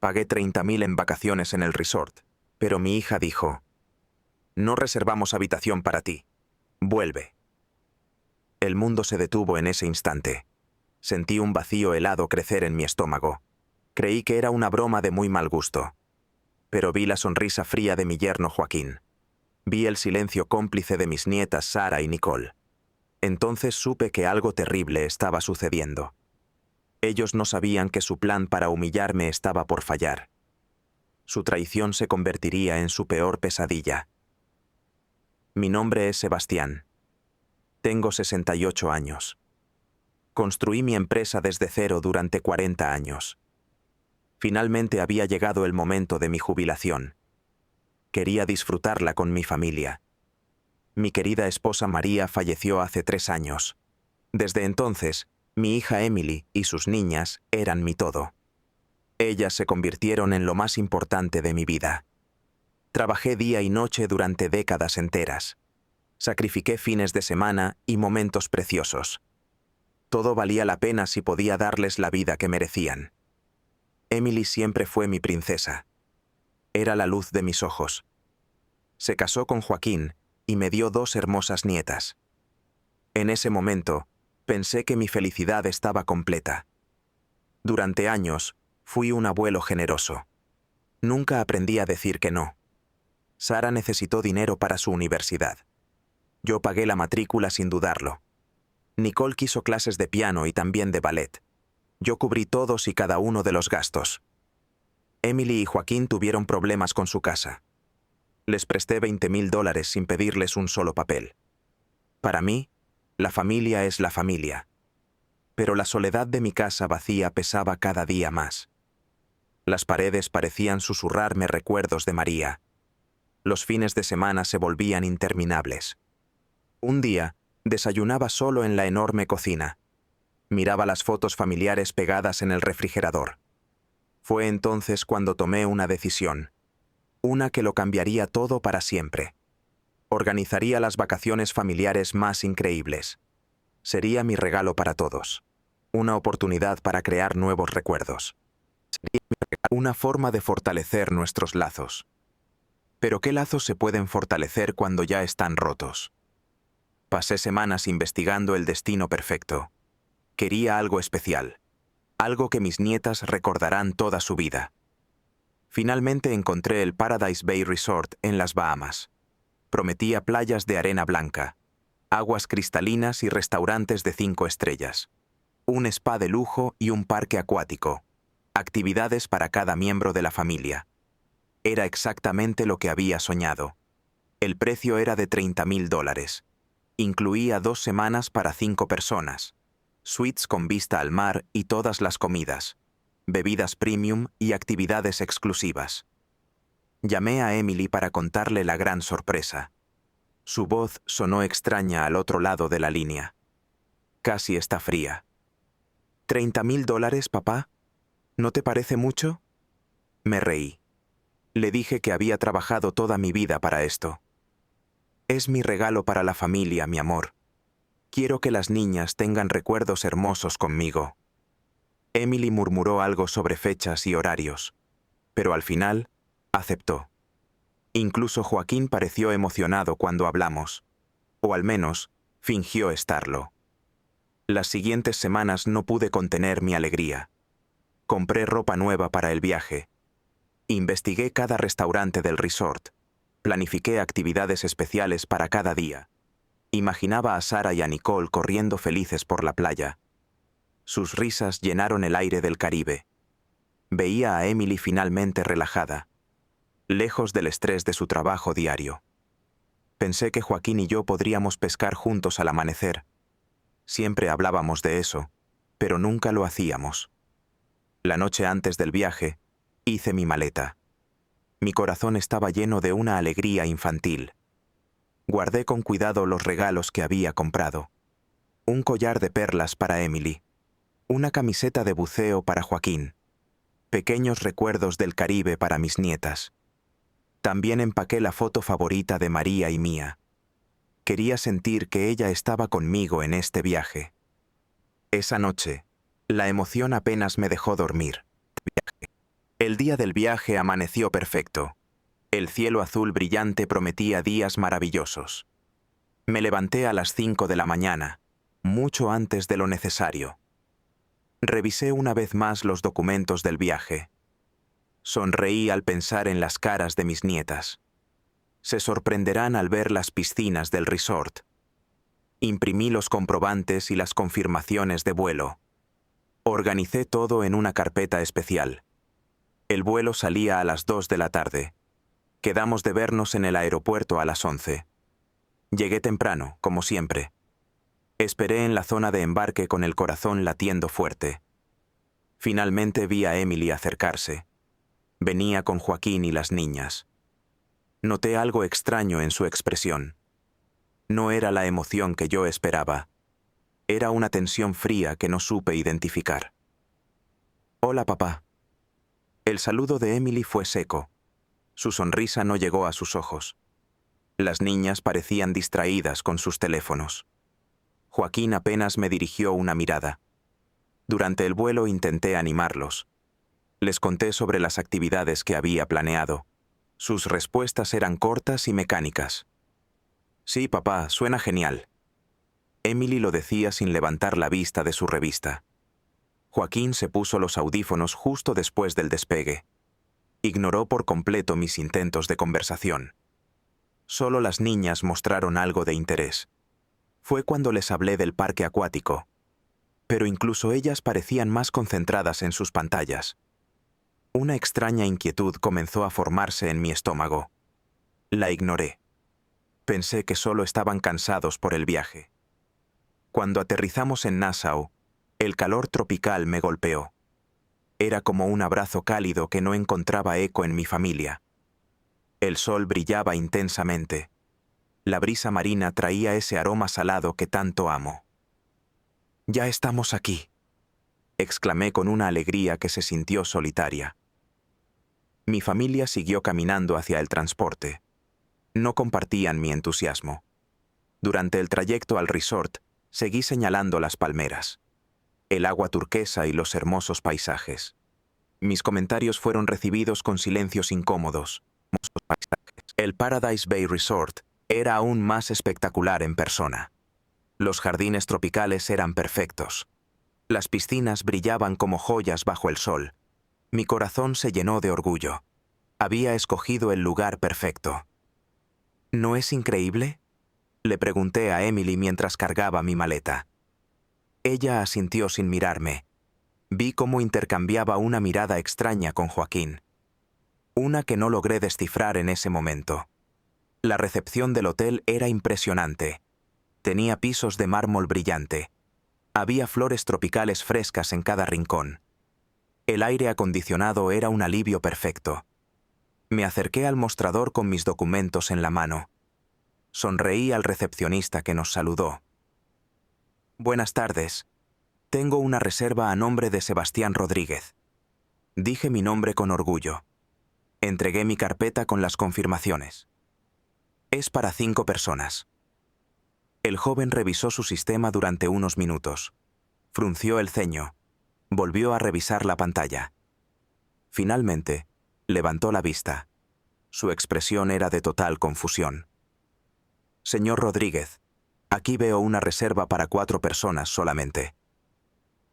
Pagué 30.000 en vacaciones en el resort, pero mi hija dijo, «No reservamos habitación para ti. Vuelve». El mundo se detuvo en ese instante. Sentí un vacío helado crecer en mi estómago. Creí que era una broma de muy mal gusto. Pero vi la sonrisa fría de mi yerno Joaquín. Vi el silencio cómplice de mis nietas Sara y Nicole. Entonces supe que algo terrible estaba sucediendo. Ellos no sabían que su plan para humillarme estaba por fallar. Su traición se convertiría en su peor pesadilla. Mi nombre es Sebastián. Tengo 68 años. Construí mi empresa desde cero durante 40 años. Finalmente había llegado el momento de mi jubilación. Quería disfrutarla con mi familia. Mi querida esposa María falleció hace 3 años. Desde entonces, mi hija Emily y sus niñas eran mi todo. Ellas se convirtieron en lo más importante de mi vida. Trabajé día y noche durante décadas enteras. Sacrifiqué fines de semana y momentos preciosos. Todo valía la pena si podía darles la vida que merecían. Emily siempre fue mi princesa. Era la luz de mis ojos. Se casó con Joaquín y me dio 2 hermosas nietas. En ese momento, pensé que mi felicidad estaba completa. Durante años, fui un abuelo generoso. Nunca aprendí a decir que no. Sara necesitó dinero para su universidad. Yo pagué la matrícula sin dudarlo. Nicole quiso clases de piano y también de ballet. Yo cubrí todos y cada uno de los gastos. Emily y Joaquín tuvieron problemas con su casa. Les presté $20.000 sin pedirles un solo papel. Para mí, la familia es la familia. Pero la soledad de mi casa vacía pesaba cada día más. Las paredes parecían susurrarme recuerdos de María. Los fines de semana se volvían interminables. Un día, desayunaba solo en la enorme cocina. Miraba las fotos familiares pegadas en el refrigerador. Fue entonces cuando tomé una decisión. Una que lo cambiaría todo para siempre. Organizaría las vacaciones familiares más increíbles. Sería mi regalo para todos. Una oportunidad para crear nuevos recuerdos. Sería una forma de fortalecer nuestros lazos. Pero ¿qué lazos se pueden fortalecer cuando ya están rotos? Pasé semanas investigando el destino perfecto. Quería algo especial. Algo que mis nietas recordarán toda su vida. Finalmente encontré el Paradise Bay Resort en las Bahamas. Prometía playas de arena blanca, aguas cristalinas y restaurantes de 5 estrellas. Un spa de lujo y un parque acuático. Actividades para cada miembro de la familia. Era exactamente lo que había soñado. El precio era de $30.000. Incluía 2 semanas para 5 personas. Suites con vista al mar y todas las comidas. Bebidas premium y actividades exclusivas. Llamé a Emily para contarle la gran sorpresa. Su voz sonó extraña al otro lado de la línea. Casi está fría. ¿$30.000, papá? ¿No te parece mucho? Me reí. Le dije que había trabajado toda mi vida para esto. Es mi regalo para la familia, mi amor. Quiero que las niñas tengan recuerdos hermosos conmigo. Emily murmuró algo sobre fechas y horarios, pero al final aceptó. Incluso Joaquín pareció emocionado cuando hablamos, o al menos fingió estarlo. Las siguientes semanas no pude contener mi alegría. Compré ropa nueva para el viaje. Investigué cada restaurante del resort. Planifiqué actividades especiales para cada día. Imaginaba a Sara y a Nicole corriendo felices por la playa. Sus risas llenaron el aire del Caribe. Veía a Emily finalmente relajada, lejos del estrés de su trabajo diario. Pensé que Joaquín y yo podríamos pescar juntos al amanecer. Siempre hablábamos de eso, pero nunca lo hacíamos. La noche antes del viaje, hice mi maleta. Mi corazón estaba lleno de una alegría infantil. Guardé con cuidado los regalos que había comprado. Un collar de perlas para Emily. Una camiseta de buceo para Joaquín. Pequeños recuerdos del Caribe para mis nietas. También empaqué la foto favorita de María y mía. Quería sentir que ella estaba conmigo en este viaje. Esa noche, la emoción apenas me dejó dormir. El día del viaje amaneció perfecto. El cielo azul brillante prometía días maravillosos. Me levanté a las 5 de la mañana, mucho antes de lo necesario. Revisé una vez más los documentos del viaje. Sonreí al pensar en las caras de mis nietas. Se sorprenderán al ver las piscinas del resort. Imprimí los comprobantes y las confirmaciones de vuelo. Organicé todo en una carpeta especial. El vuelo salía a las 2 de la tarde. Quedamos de vernos en el aeropuerto a las 11. Llegué temprano, como siempre. Esperé en la zona de embarque con el corazón latiendo fuerte. Finalmente vi a Emily acercarse. Venía con Joaquín y las niñas. Noté algo extraño en su expresión. No era la emoción que yo esperaba. Era una tensión fría que no supe identificar. «Hola, papá». El saludo de Emily fue seco. Su sonrisa no llegó a sus ojos. Las niñas parecían distraídas con sus teléfonos. Joaquín apenas me dirigió una mirada. Durante el vuelo intenté animarlos. Les conté sobre las actividades que había planeado. Sus respuestas eran cortas y mecánicas. «Sí, papá, suena genial». Emily lo decía sin levantar la vista de su revista. Joaquín se puso los audífonos justo después del despegue. Ignoró por completo mis intentos de conversación. Solo las niñas mostraron algo de interés. Fue cuando les hablé del parque acuático. Pero incluso ellas parecían más concentradas en sus pantallas. Una extraña inquietud comenzó a formarse en mi estómago. La ignoré. Pensé que solo estaban cansados por el viaje. Cuando aterrizamos en Nassau, el calor tropical me golpeó. Era como un abrazo cálido que no encontraba eco en mi familia. El sol brillaba intensamente. La brisa marina traía ese aroma salado que tanto amo. «Ya estamos aquí», exclamé con una alegría que se sintió solitaria. Mi familia siguió caminando hacia el transporte. No compartían mi entusiasmo. Durante el trayecto al resort, seguí señalando las palmeras, el agua turquesa y los hermosos paisajes. Mis comentarios fueron recibidos con silencios incómodos. El Paradise Bay Resort era aún más espectacular en persona. Los jardines tropicales eran perfectos. Las piscinas brillaban como joyas bajo el sol. Mi corazón se llenó de orgullo. Había escogido el lugar perfecto. «¿No es increíble?», le pregunté a Emily mientras cargaba mi maleta. Ella asintió sin mirarme. Vi cómo intercambiaba una mirada extraña con Joaquín. Una que no logré descifrar en ese momento. La recepción del hotel era impresionante. Tenía pisos de mármol brillante. Había flores tropicales frescas en cada rincón. El aire acondicionado era un alivio perfecto. Me acerqué al mostrador con mis documentos en la mano. Sonreí al recepcionista que nos saludó. «Buenas tardes. Tengo una reserva a nombre de Sebastián Rodríguez». Dije mi nombre con orgullo. Entregué mi carpeta con las confirmaciones. «Es para 5 personas». El joven revisó su sistema durante unos minutos. Frunció el ceño. Volvió a revisar la pantalla. Finalmente, levantó la vista. Su expresión era de total confusión. «Señor Rodríguez, aquí veo una reserva para 4 personas solamente».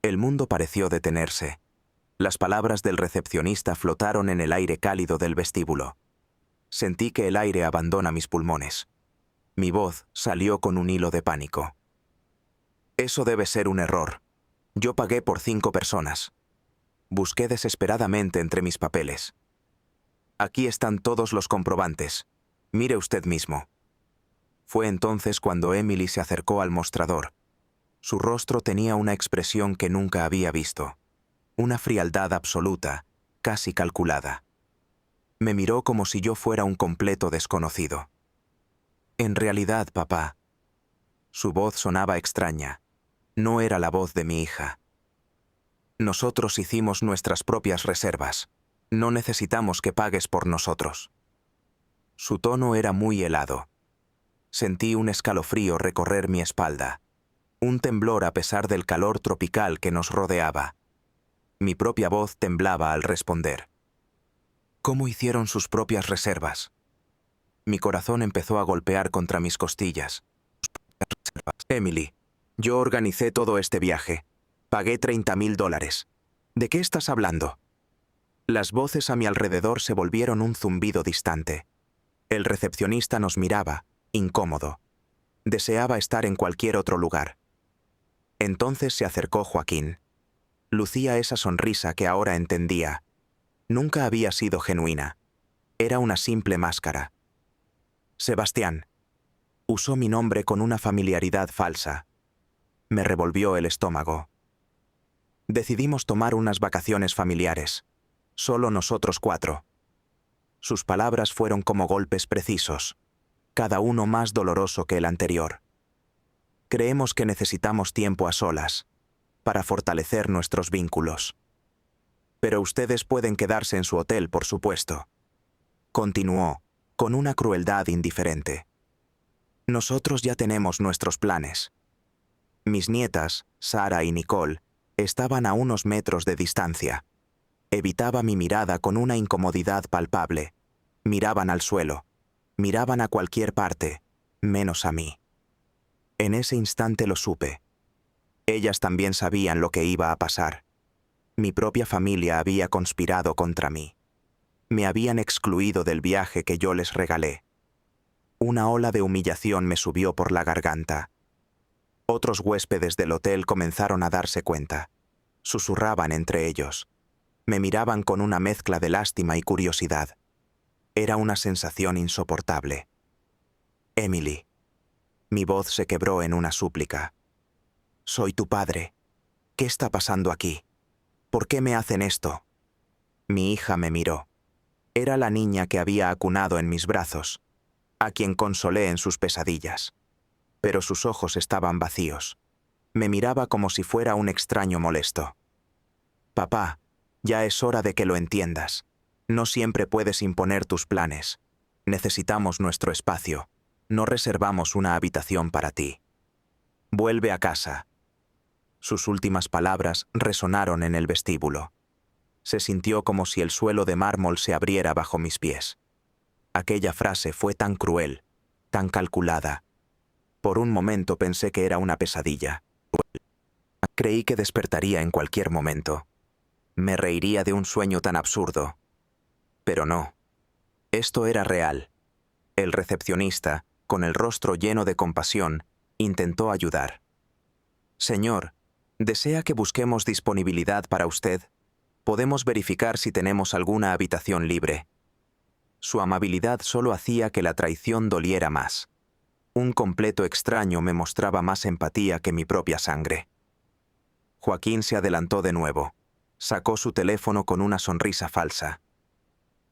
El mundo pareció detenerse. Las palabras del recepcionista flotaron en el aire cálido del vestíbulo. Sentí que el aire abandona mis pulmones. Mi voz salió con un hilo de pánico. «Eso debe ser un error. Yo pagué por 5 personas». Busqué desesperadamente entre mis papeles. «Aquí están todos los comprobantes. Mire usted mismo». Fue entonces cuando Emily se acercó al mostrador. Su rostro tenía una expresión que nunca había visto. Una frialdad absoluta, casi calculada. Me miró como si yo fuera un completo desconocido. «En realidad, papá». Su voz sonaba extraña. No era la voz de mi hija. «Nosotros hicimos nuestras propias reservas. No necesitamos que pagues por nosotros». Su tono era muy helado. Sentí un escalofrío recorrer mi espalda. Un temblor a pesar del calor tropical que nos rodeaba. Mi propia voz temblaba al responder. ¿Cómo hicieron sus propias reservas? Mi corazón empezó a golpear contra mis costillas. Emily, yo organicé todo este viaje. Pagué $30,000. ¿De qué estás hablando? Las voces a mi alrededor se volvieron un zumbido distante. El recepcionista nos miraba, incómodo. Deseaba estar en cualquier otro lugar. Entonces se acercó Joaquín. Lucía esa sonrisa que ahora entendía. Nunca había sido genuina. Era una simple máscara. Sebastián. Usó mi nombre con una familiaridad falsa. Me revolvió el estómago. Decidimos tomar unas vacaciones familiares. Solo nosotros 4. Sus palabras fueron como golpes precisos, cada uno más doloroso que el anterior. Creemos que necesitamos tiempo a solas, para fortalecer nuestros vínculos. Pero ustedes pueden quedarse en su hotel, por supuesto. Continuó, con una crueldad indiferente. Nosotros ya tenemos nuestros planes. Mis nietas, Sara y Nicole, estaban a unos metros de distancia. Evitaba mi mirada con una incomodidad palpable. Miraban al suelo, miraban a cualquier parte, menos a mí. En ese instante lo supe. Ellas también sabían lo que iba a pasar. Mi propia familia había conspirado contra mí. Me habían excluido del viaje que yo les regalé. Una ola de humillación me subió por la garganta. Otros huéspedes del hotel comenzaron a darse cuenta. Susurraban entre ellos. Me miraban con una mezcla de lástima y curiosidad. Era una sensación insoportable. Emily. Mi voz se quebró en una súplica. Soy tu padre. ¿Qué está pasando aquí? ¿Por qué me hacen esto? Mi hija me miró. Era la niña que había acunado en mis brazos, a quien consolé en sus pesadillas. Pero sus ojos estaban vacíos. Me miraba como si fuera un extraño molesto. Papá, ya es hora de que lo entiendas. No siempre puedes imponer tus planes. Necesitamos nuestro espacio. No reservamos una habitación para ti. Vuelve a casa. Sus últimas palabras resonaron en el vestíbulo. Se sintió como si el suelo de mármol se abriera bajo mis pies. Aquella frase fue tan cruel, tan calculada. Por un momento pensé que era una pesadilla. Creí que despertaría en cualquier momento. Me reiría de un sueño tan absurdo. Pero no. Esto era real. El recepcionista, con el rostro lleno de compasión, intentó ayudar. Señor, ¿desea que busquemos disponibilidad para usted? Podemos verificar si tenemos alguna habitación libre. Su amabilidad solo hacía que la traición doliera más. Un completo extraño me mostraba más empatía que mi propia sangre. Joaquín se adelantó de nuevo. Sacó su teléfono con una sonrisa falsa.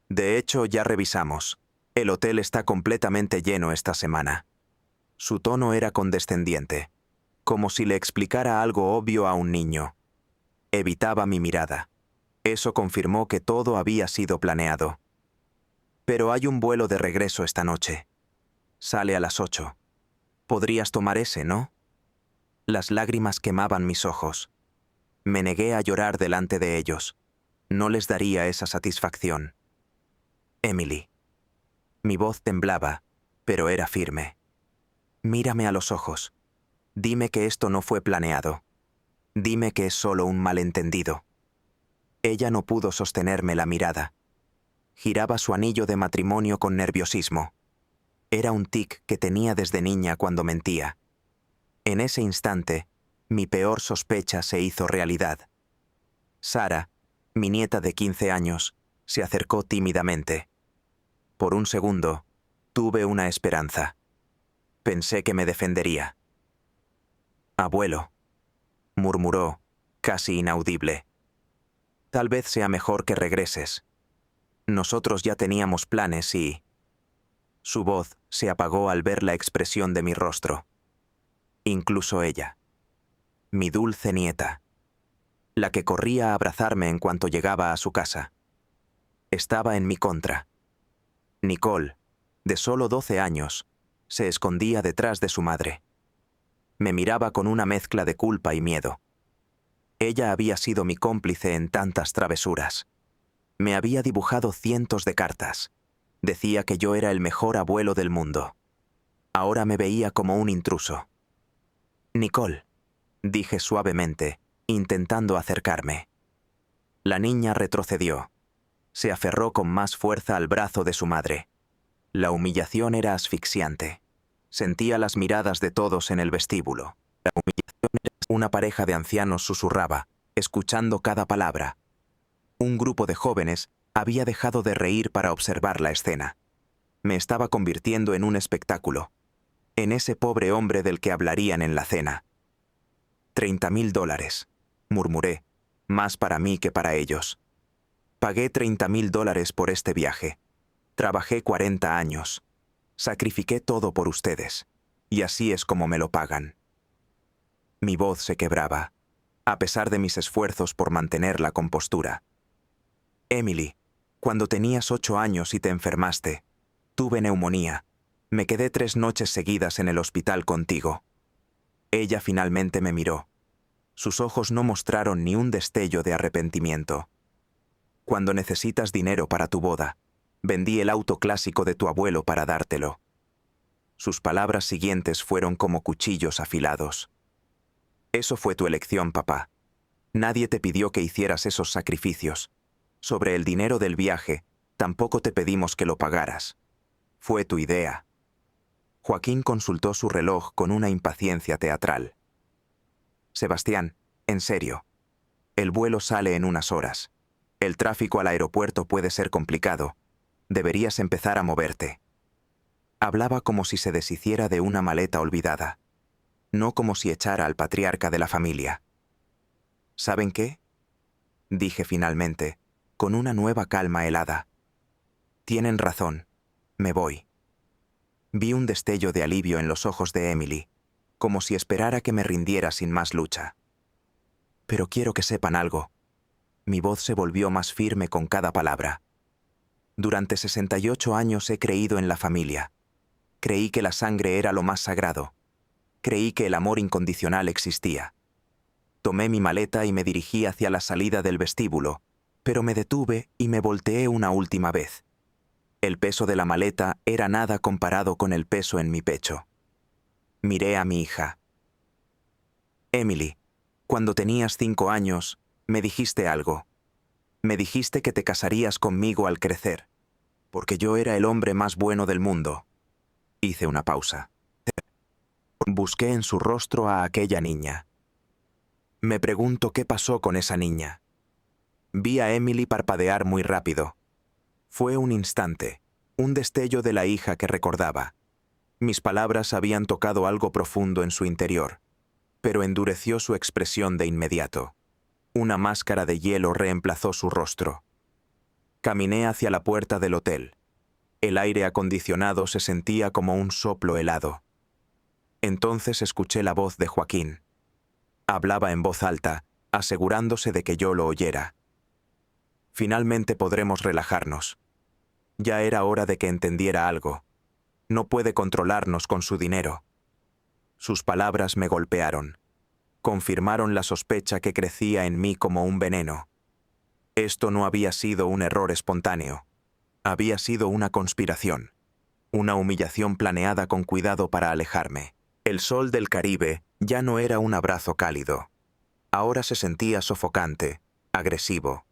De hecho, ya revisamos. El hotel está completamente lleno esta semana. Su tono era condescendiente, como si le explicara algo obvio a un niño. Evitaba mi mirada. Eso confirmó que todo había sido planeado. Pero hay un vuelo de regreso esta noche. Sale a las 8. Podrías tomar ese, ¿no? Las lágrimas quemaban mis ojos. Me negué a llorar delante de ellos. No les daría esa satisfacción. Emily. Mi voz temblaba, pero era firme. Mírame a los ojos. Dime que esto no fue planeado. Dime que es solo un malentendido. Ella no pudo sostenerme la mirada. Giraba su anillo de matrimonio con nerviosismo. Era un tic que tenía desde niña cuando mentía. En ese instante, mi peor sospecha se hizo realidad. Sara, mi nieta de 15 años, se acercó tímidamente. Por un segundo, tuve una esperanza. Pensé que me defendería. Abuelo, murmuró, casi inaudible. Tal vez sea mejor que regreses. Nosotros ya teníamos planes y... Su voz se apagó al ver la expresión de mi rostro. Incluso ella. Mi dulce nieta. La que corría a abrazarme en cuanto llegaba a su casa. Estaba en mi contra. Nicole, de solo 12 años, se escondía detrás de su madre. Me miraba con una mezcla de culpa y miedo. Ella había sido mi cómplice en tantas travesuras. Me había dibujado cientos de cartas. Decía que yo era el mejor abuelo del mundo. Ahora me veía como un intruso. «Nicole», dije suavemente, intentando acercarme. La niña retrocedió. Se aferró con más fuerza al brazo de su madre. La humillación era asfixiante. Sentía las miradas de todos en el vestíbulo. La humillación era... Una pareja de ancianos susurraba, escuchando cada palabra. Un grupo de jóvenes había dejado de reír para observar la escena. Me estaba convirtiendo en un espectáculo, en ese pobre hombre del que hablarían en la cena. $30,000, murmuré, más para mí que para ellos. Pagué $30,000 por este viaje. Trabajé 40 años. Sacrifiqué todo por ustedes. Y así es como me lo pagan. Mi voz se quebraba, a pesar de mis esfuerzos por mantener la compostura. Emily, cuando tenías 8 años y te enfermaste, tuve neumonía. Me quedé 3 noches seguidas en el hospital contigo. Ella finalmente me miró. Sus ojos no mostraron ni un destello de arrepentimiento. Cuando necesitas dinero para tu boda, vendí el auto clásico de tu abuelo para dártelo. Sus palabras siguientes fueron como cuchillos afilados. Eso fue tu elección, papá. Nadie te pidió que hicieras esos sacrificios. Sobre el dinero del viaje, tampoco te pedimos que lo pagaras. Fue tu idea. Joaquín consultó su reloj con una impaciencia teatral. Sebastián, en serio. El vuelo sale en unas horas. El tráfico al aeropuerto puede ser complicado. Deberías empezar a moverte. Hablaba como si se deshiciera de una maleta olvidada, no como si echara al patriarca de la familia. ¿Saben qué?, dije finalmente, con una nueva calma helada. Tienen razón. Me voy. Vi un destello de alivio en los ojos de Emily, como si esperara que me rindiera sin más lucha. Pero quiero que sepan algo. Mi voz se volvió más firme con cada palabra. Durante 68 años he creído en la familia. Creí que la sangre era lo más sagrado. Creí que el amor incondicional existía. Tomé mi maleta y me dirigí hacia la salida del vestíbulo, pero me detuve y me volteé una última vez. El peso de la maleta era nada comparado con el peso en mi pecho. Miré a mi hija. Emily, cuando tenías 5 años, me dijiste algo. Me dijiste que te casarías conmigo al crecer, porque yo era el hombre más bueno del mundo. Hice una pausa. Busqué en su rostro a aquella niña. Me pregunto qué pasó con esa niña. Vi a Emily parpadear muy rápido. Fue un instante, un destello de la hija que recordaba. Mis palabras habían tocado algo profundo en su interior, pero endureció su expresión de inmediato. Una máscara de hielo reemplazó su rostro. Caminé hacia la puerta del hotel. El aire acondicionado se sentía como un soplo helado. Entonces escuché la voz de Joaquín. Hablaba en voz alta, asegurándose de que yo lo oyera. Finalmente podremos relajarnos. Ya era hora de que entendiera algo. No puede controlarnos con su dinero. Sus palabras me golpearon. Confirmaron la sospecha que crecía en mí como un veneno. Esto no había sido un error espontáneo. Había sido una conspiración. Una humillación planeada con cuidado para alejarme. El sol del Caribe ya no era un abrazo cálido. Ahora se sentía sofocante, agresivo.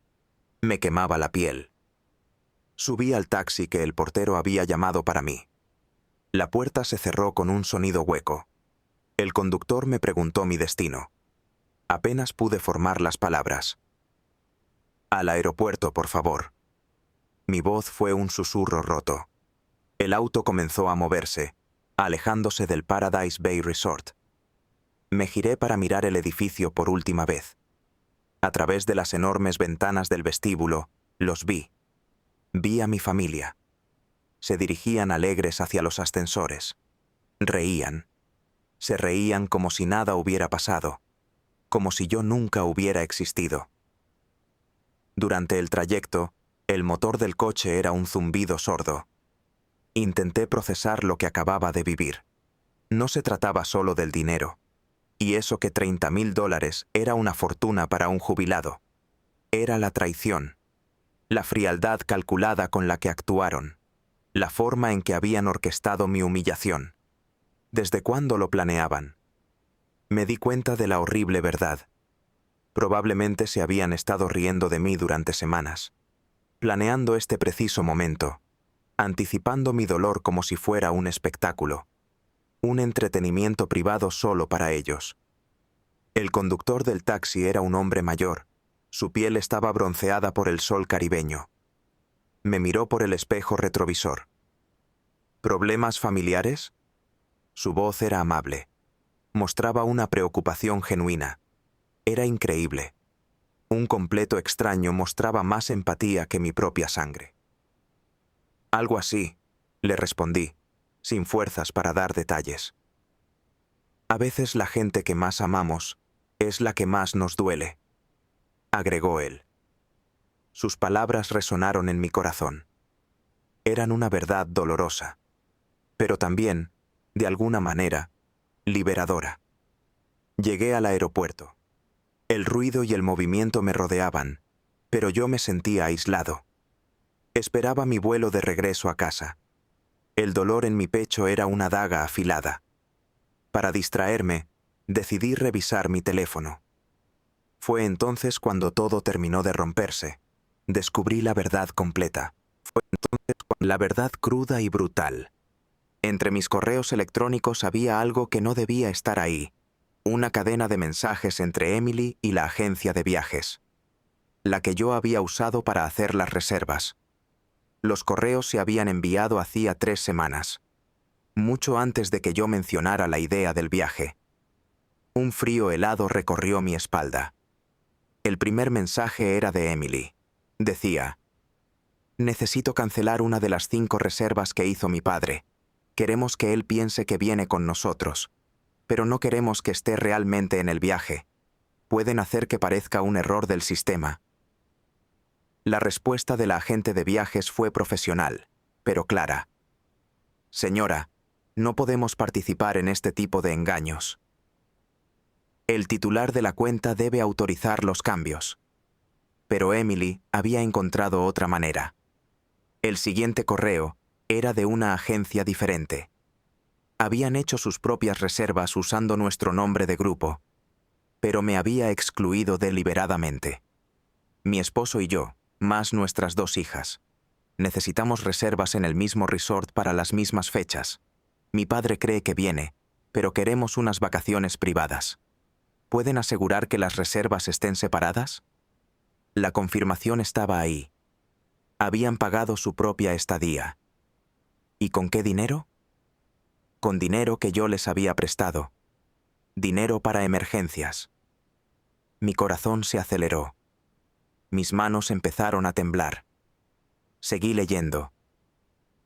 Me quemaba la piel. Subí al taxi que el portero había llamado para mí. La puerta se cerró con un sonido hueco. El conductor me preguntó mi destino. Apenas pude formar las palabras. «Al aeropuerto, por favor». Mi voz fue un susurro roto. El auto comenzó a moverse, alejándose del Paradise Bay Resort. Me giré para mirar el edificio por última vez. A través de las enormes ventanas del vestíbulo, los vi. Vi a mi familia. Se dirigían alegres hacia los ascensores. Reían. Se reían como si nada hubiera pasado, como si yo nunca hubiera existido. Durante el trayecto, el motor del coche era un zumbido sordo. Intenté procesar lo que acababa de vivir. No se trataba solo del dinero. Y eso que $30,000 era una fortuna para un jubilado. Era la traición. La frialdad calculada con la que actuaron. La forma en que habían orquestado mi humillación. ¿Desde cuándo lo planeaban? Me di cuenta de la horrible verdad. Probablemente se habían estado riendo de mí durante semanas, planeando este preciso momento, anticipando mi dolor como si fuera un espectáculo, un entretenimiento privado solo para ellos. El conductor del taxi era un hombre mayor. Su piel estaba bronceada por el sol caribeño. Me miró por el espejo retrovisor. ¿Problemas familiares? Su voz era amable. Mostraba una preocupación genuina. Era increíble. Un completo extraño mostraba más empatía que mi propia sangre. Algo así, le respondí, sin fuerzas para dar detalles. A veces la gente que más amamos es la que más nos duele, agregó él. Sus palabras resonaron en mi corazón. Eran una verdad dolorosa, pero también, de alguna manera, liberadora. Llegué al aeropuerto. El ruido y el movimiento me rodeaban, pero yo me sentía aislado. Esperaba mi vuelo de regreso a casa. El dolor en mi pecho era una daga afilada. Para distraerme, decidí revisar mi teléfono. Fue entonces cuando todo terminó de romperse. Descubrí la verdad completa. Fue entonces la verdad cruda y brutal. Entre mis correos electrónicos había algo que no debía estar ahí. Una cadena de mensajes entre Emily y la agencia de viajes, la que yo había usado para hacer las reservas. Los correos se habían enviado hacía 3 semanas, mucho antes de que yo mencionara la idea del viaje. Un frío helado recorrió mi espalda. El primer mensaje era de Emily. Decía: necesito cancelar una de las 5 reservas que hizo mi padre. Queremos que él piense que viene con nosotros, pero no queremos que esté realmente en el viaje. Pueden hacer que parezca un error del sistema. La respuesta de la agente de viajes fue profesional, pero clara. Señora, no podemos participar en este tipo de engaños. El titular de la cuenta debe autorizar los cambios. Pero Emily había encontrado otra manera. El siguiente correo era de una agencia diferente. Habían hecho sus propias reservas usando nuestro nombre de grupo, pero me había excluido deliberadamente. Mi esposo y yo, más nuestras 2 hijas, necesitamos reservas en el mismo resort para las mismas fechas. Mi padre cree que viene, pero queremos unas vacaciones privadas. ¿Pueden asegurar que las reservas estén separadas? La confirmación estaba ahí. Habían pagado su propia estadía. ¿Y con qué dinero? Con dinero que yo les había prestado. Dinero para emergencias. Mi corazón se aceleró. Mis manos empezaron a temblar. Seguí leyendo.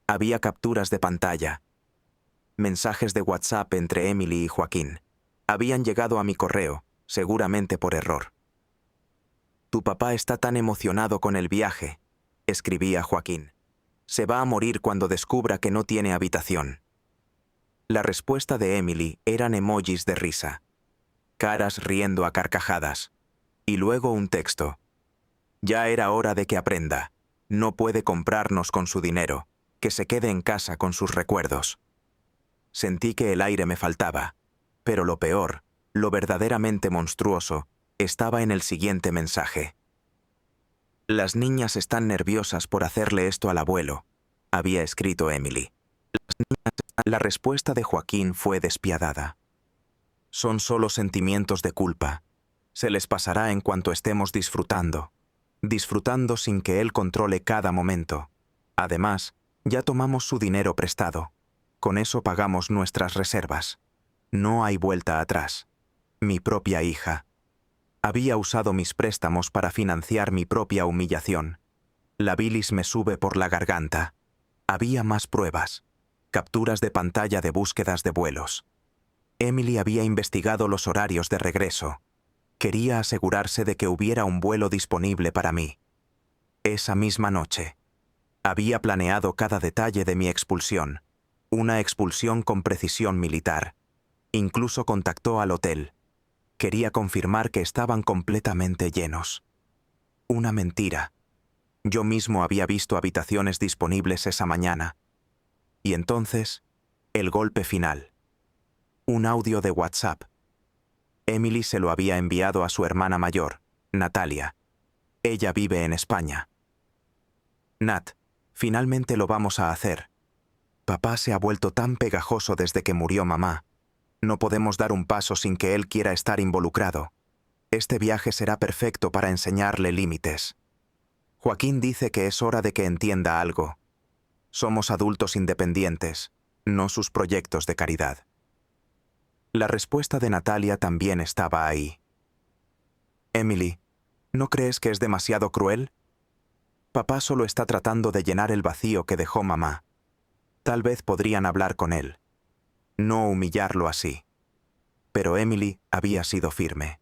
Había capturas de pantalla. Mensajes de WhatsApp entre Emily y Joaquín. Habían llegado a mi correo, seguramente por error. Tu papá está tan emocionado con el viaje, escribía Joaquín. Se va a morir cuando descubra que no tiene habitación. La respuesta de Emily eran emojis de risa, caras riendo a carcajadas, y luego un texto. Ya era hora de que aprenda. No puede comprarnos con su dinero, que se quede en casa con sus recuerdos. Sentí que el aire me faltaba, pero lo peor, lo verdaderamente monstruoso, estaba en el siguiente mensaje. Las niñas están nerviosas por hacerle esto al abuelo, había escrito Emily. La respuesta de Joaquín fue despiadada. Son solo sentimientos de culpa. Se les pasará en cuanto estemos disfrutando sin que él controle cada momento. Además, ya tomamos su dinero prestado. Con eso pagamos nuestras reservas. No hay vuelta atrás. Mi propia hija. Había usado mis préstamos para financiar mi propia humillación. La bilis me sube por la garganta. Había más pruebas. Capturas de pantalla de búsquedas de vuelos. Emily había investigado los horarios de regreso. Quería asegurarse de que hubiera un vuelo disponible para mí. Esa misma noche, había planeado cada detalle de mi expulsión, una expulsión con precisión militar. Incluso contactó al hotel. Quería confirmar que estaban completamente llenos. Una mentira. Yo mismo había visto habitaciones disponibles esa mañana. Y entonces, el golpe final. Un audio de WhatsApp. Emily se lo había enviado a su hermana mayor, Natalia. Ella vive en España. Nat, finalmente lo vamos a hacer. Papá se ha vuelto tan pegajoso desde que murió mamá. No podemos dar un paso sin que él quiera estar involucrado. Este viaje será perfecto para enseñarle límites. Joaquín dice que es hora de que entienda algo. Somos adultos independientes, no sus proyectos de caridad. La respuesta de Natalia también estaba ahí. Emily, ¿no crees que es demasiado cruel? Papá solo está tratando de llenar el vacío que dejó mamá. Tal vez podrían hablar con él. No humillarlo así. Pero Emily había sido firme.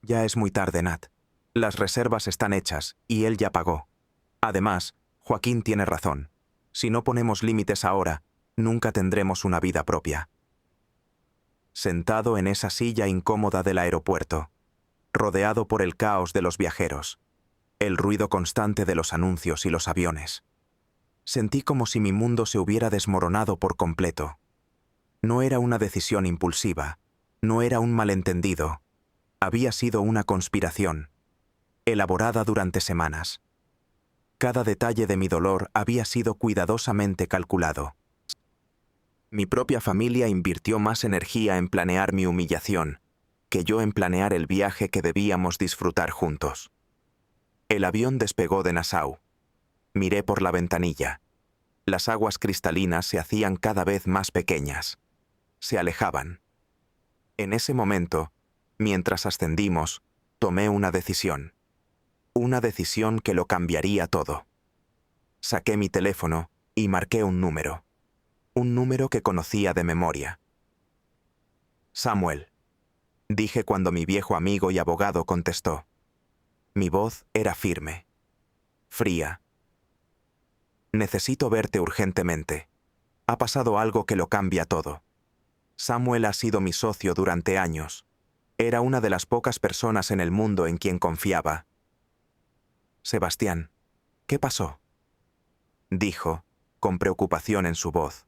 Ya es muy tarde, Nat. Las reservas están hechas y él ya pagó. Además, Joaquín tiene razón. Si no ponemos límites ahora, nunca tendremos una vida propia. Sentado en esa silla incómoda del aeropuerto, rodeado por el caos de los viajeros, el ruido constante de los anuncios y los aviones, sentí como si mi mundo se hubiera desmoronado por completo. No era una decisión impulsiva, no era un malentendido. Había sido una conspiración, elaborada durante semanas. Cada detalle de mi dolor había sido cuidadosamente calculado. Mi propia familia invirtió más energía en planear mi humillación que yo en planear el viaje que debíamos disfrutar juntos. El avión despegó de Nassau. Miré por la ventanilla. Las aguas cristalinas se hacían cada vez más pequeñas. Se alejaban. En ese momento, mientras ascendimos, tomé una decisión. Una decisión que lo cambiaría todo. Saqué mi teléfono y marqué un número. Un número que conocía de memoria. Samuel, dije cuando mi viejo amigo y abogado contestó. Mi voz era firme, fría. Necesito verte urgentemente. Ha pasado algo que lo cambia todo. Samuel ha sido mi socio durante años. Era una de las pocas personas en el mundo en quien confiaba. Sebastián, ¿qué pasó? Dijo, con preocupación en su voz.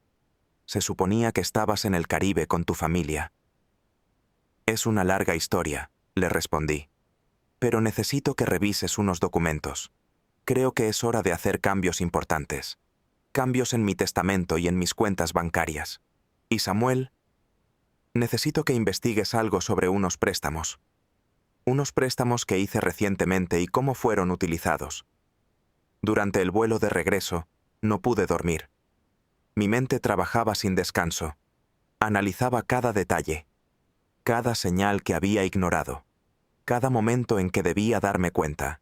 Se suponía que estabas en el Caribe con tu familia. Es una larga historia, le respondí. Pero necesito que revises unos documentos. Creo que es hora de hacer cambios importantes. Cambios en mi testamento y en mis cuentas bancarias. Y Samuel, necesito que investigues algo sobre unos préstamos. Unos préstamos que hice recientemente y cómo fueron utilizados. Durante el vuelo de regreso, no pude dormir. Mi mente trabajaba sin descanso. Analizaba cada detalle, cada señal que había ignorado, cada momento en que debía darme cuenta.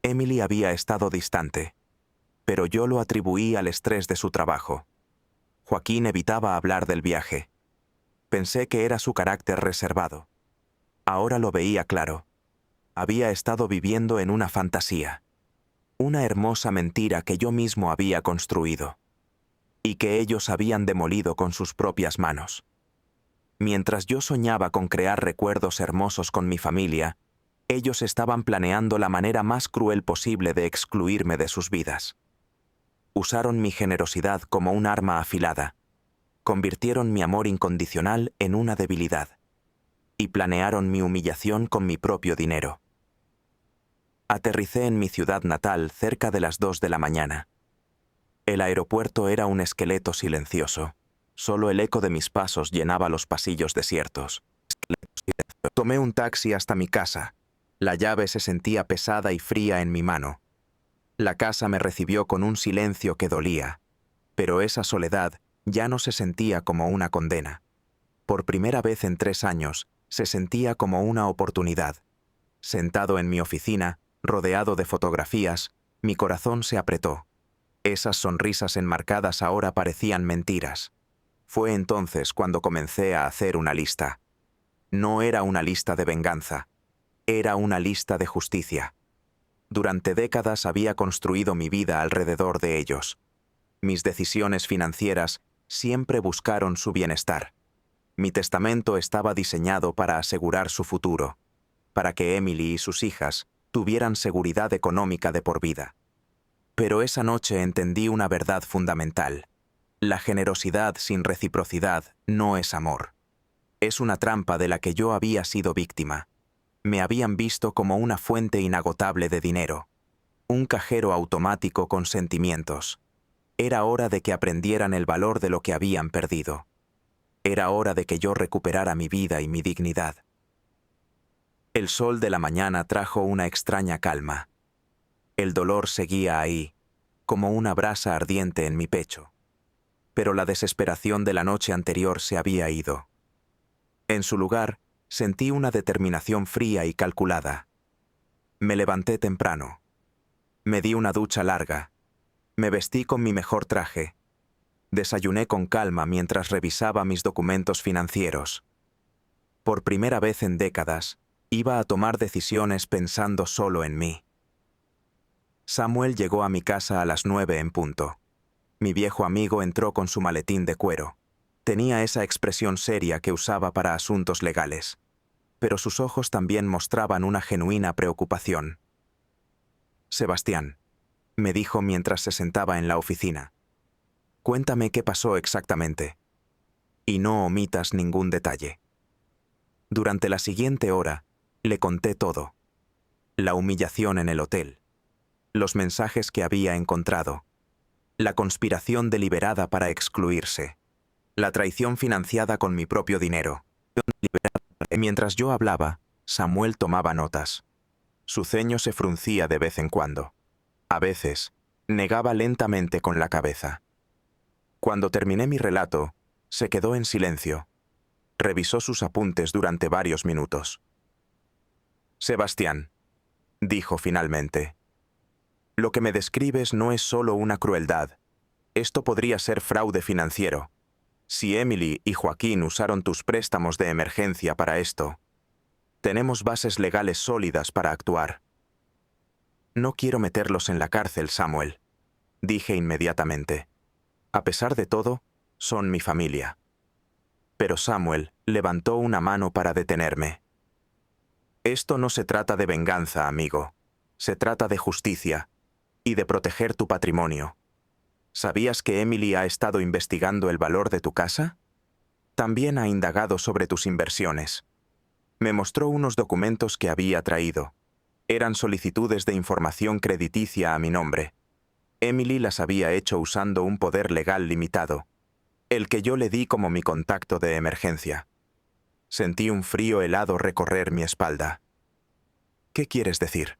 Emily había estado distante, pero yo lo atribuí al estrés de su trabajo. Joaquín evitaba hablar del viaje. Pensé que era su carácter reservado. Ahora lo veía claro. Había estado viviendo en una fantasía. Una hermosa mentira que yo mismo había construido. Y que ellos habían demolido con sus propias manos. Mientras yo soñaba con crear recuerdos hermosos con mi familia, ellos estaban planeando la manera más cruel posible de excluirme de sus vidas. Usaron mi generosidad como un arma afilada. Convirtieron mi amor incondicional en una debilidad. Y planearon mi humillación con mi propio dinero. Aterricé en mi ciudad natal cerca de las 2 de la mañana. El aeropuerto era un esqueleto silencioso. Solo el eco de mis pasos llenaba los pasillos desiertos. Tomé un taxi hasta mi casa. La llave se sentía pesada y fría en mi mano. La casa me recibió con un silencio que dolía, pero esa soledad ya no se sentía como una condena. Por primera vez en 3 años, se sentía como una oportunidad. Sentado en mi oficina, rodeado de fotografías, mi corazón se apretó. Esas sonrisas enmarcadas ahora parecían mentiras. Fue entonces cuando comencé a hacer una lista. No era una lista de venganza, era una lista de justicia. Durante décadas había construido mi vida alrededor de ellos. Mis decisiones financieras siempre buscaron su bienestar. Mi testamento estaba diseñado para asegurar su futuro, para que Emily y sus hijas tuvieran seguridad económica de por vida. Pero esa noche entendí una verdad fundamental. La generosidad sin reciprocidad no es amor. Es una trampa de la que yo había sido víctima. Me habían visto como una fuente inagotable de dinero, un cajero automático con sentimientos. Era hora de que aprendieran el valor de lo que habían perdido. Era hora de que yo recuperara mi vida y mi dignidad. El sol de la mañana trajo una extraña calma. El dolor seguía ahí, como una brasa ardiente en mi pecho. Pero la desesperación de la noche anterior se había ido. En su lugar, sentí una determinación fría y calculada. Me levanté temprano. Me di una ducha larga. Me vestí con mi mejor traje. Desayuné con calma mientras revisaba mis documentos financieros. Por primera vez en décadas, iba a tomar decisiones pensando solo en mí. Samuel llegó a mi casa a las 9 en punto. Mi viejo amigo entró con su maletín de cuero. Tenía esa expresión seria que usaba para asuntos legales. Pero sus ojos también mostraban una genuina preocupación. «Sebastián», me dijo mientras se sentaba en la oficina. «Cuéntame qué pasó exactamente. Y no omitas ningún detalle». Durante la siguiente hora, le conté todo. La humillación en el hotel, los mensajes que había encontrado, la conspiración deliberada para excluirse, la traición financiada con mi propio dinero. Mientras yo hablaba, Samuel tomaba notas. Su ceño se fruncía de vez en cuando. A veces, negaba lentamente con la cabeza. Cuando terminé mi relato, se quedó en silencio. Revisó sus apuntes durante varios minutos. «Sebastián», dijo finalmente, «lo que me describes no es solo una crueldad. Esto podría ser fraude financiero. Si Emily y Joaquín usaron tus préstamos de emergencia para esto, tenemos bases legales sólidas para actuar». «No quiero meterlos en la cárcel, Samuel», dije inmediatamente. «A pesar de todo, son mi familia». Pero Samuel levantó una mano para detenerme. «Esto no se trata de venganza, amigo. Se trata de justicia y de proteger tu patrimonio. ¿Sabías que Emily ha estado investigando el valor de tu casa? También ha indagado sobre tus inversiones. Me mostró unos documentos que había traído. Eran solicitudes de información crediticia a mi nombre. Emily las había hecho usando un poder legal limitado, el que yo le di como mi contacto de emergencia». Sentí un frío helado recorrer mi espalda. «¿Qué quieres decir?»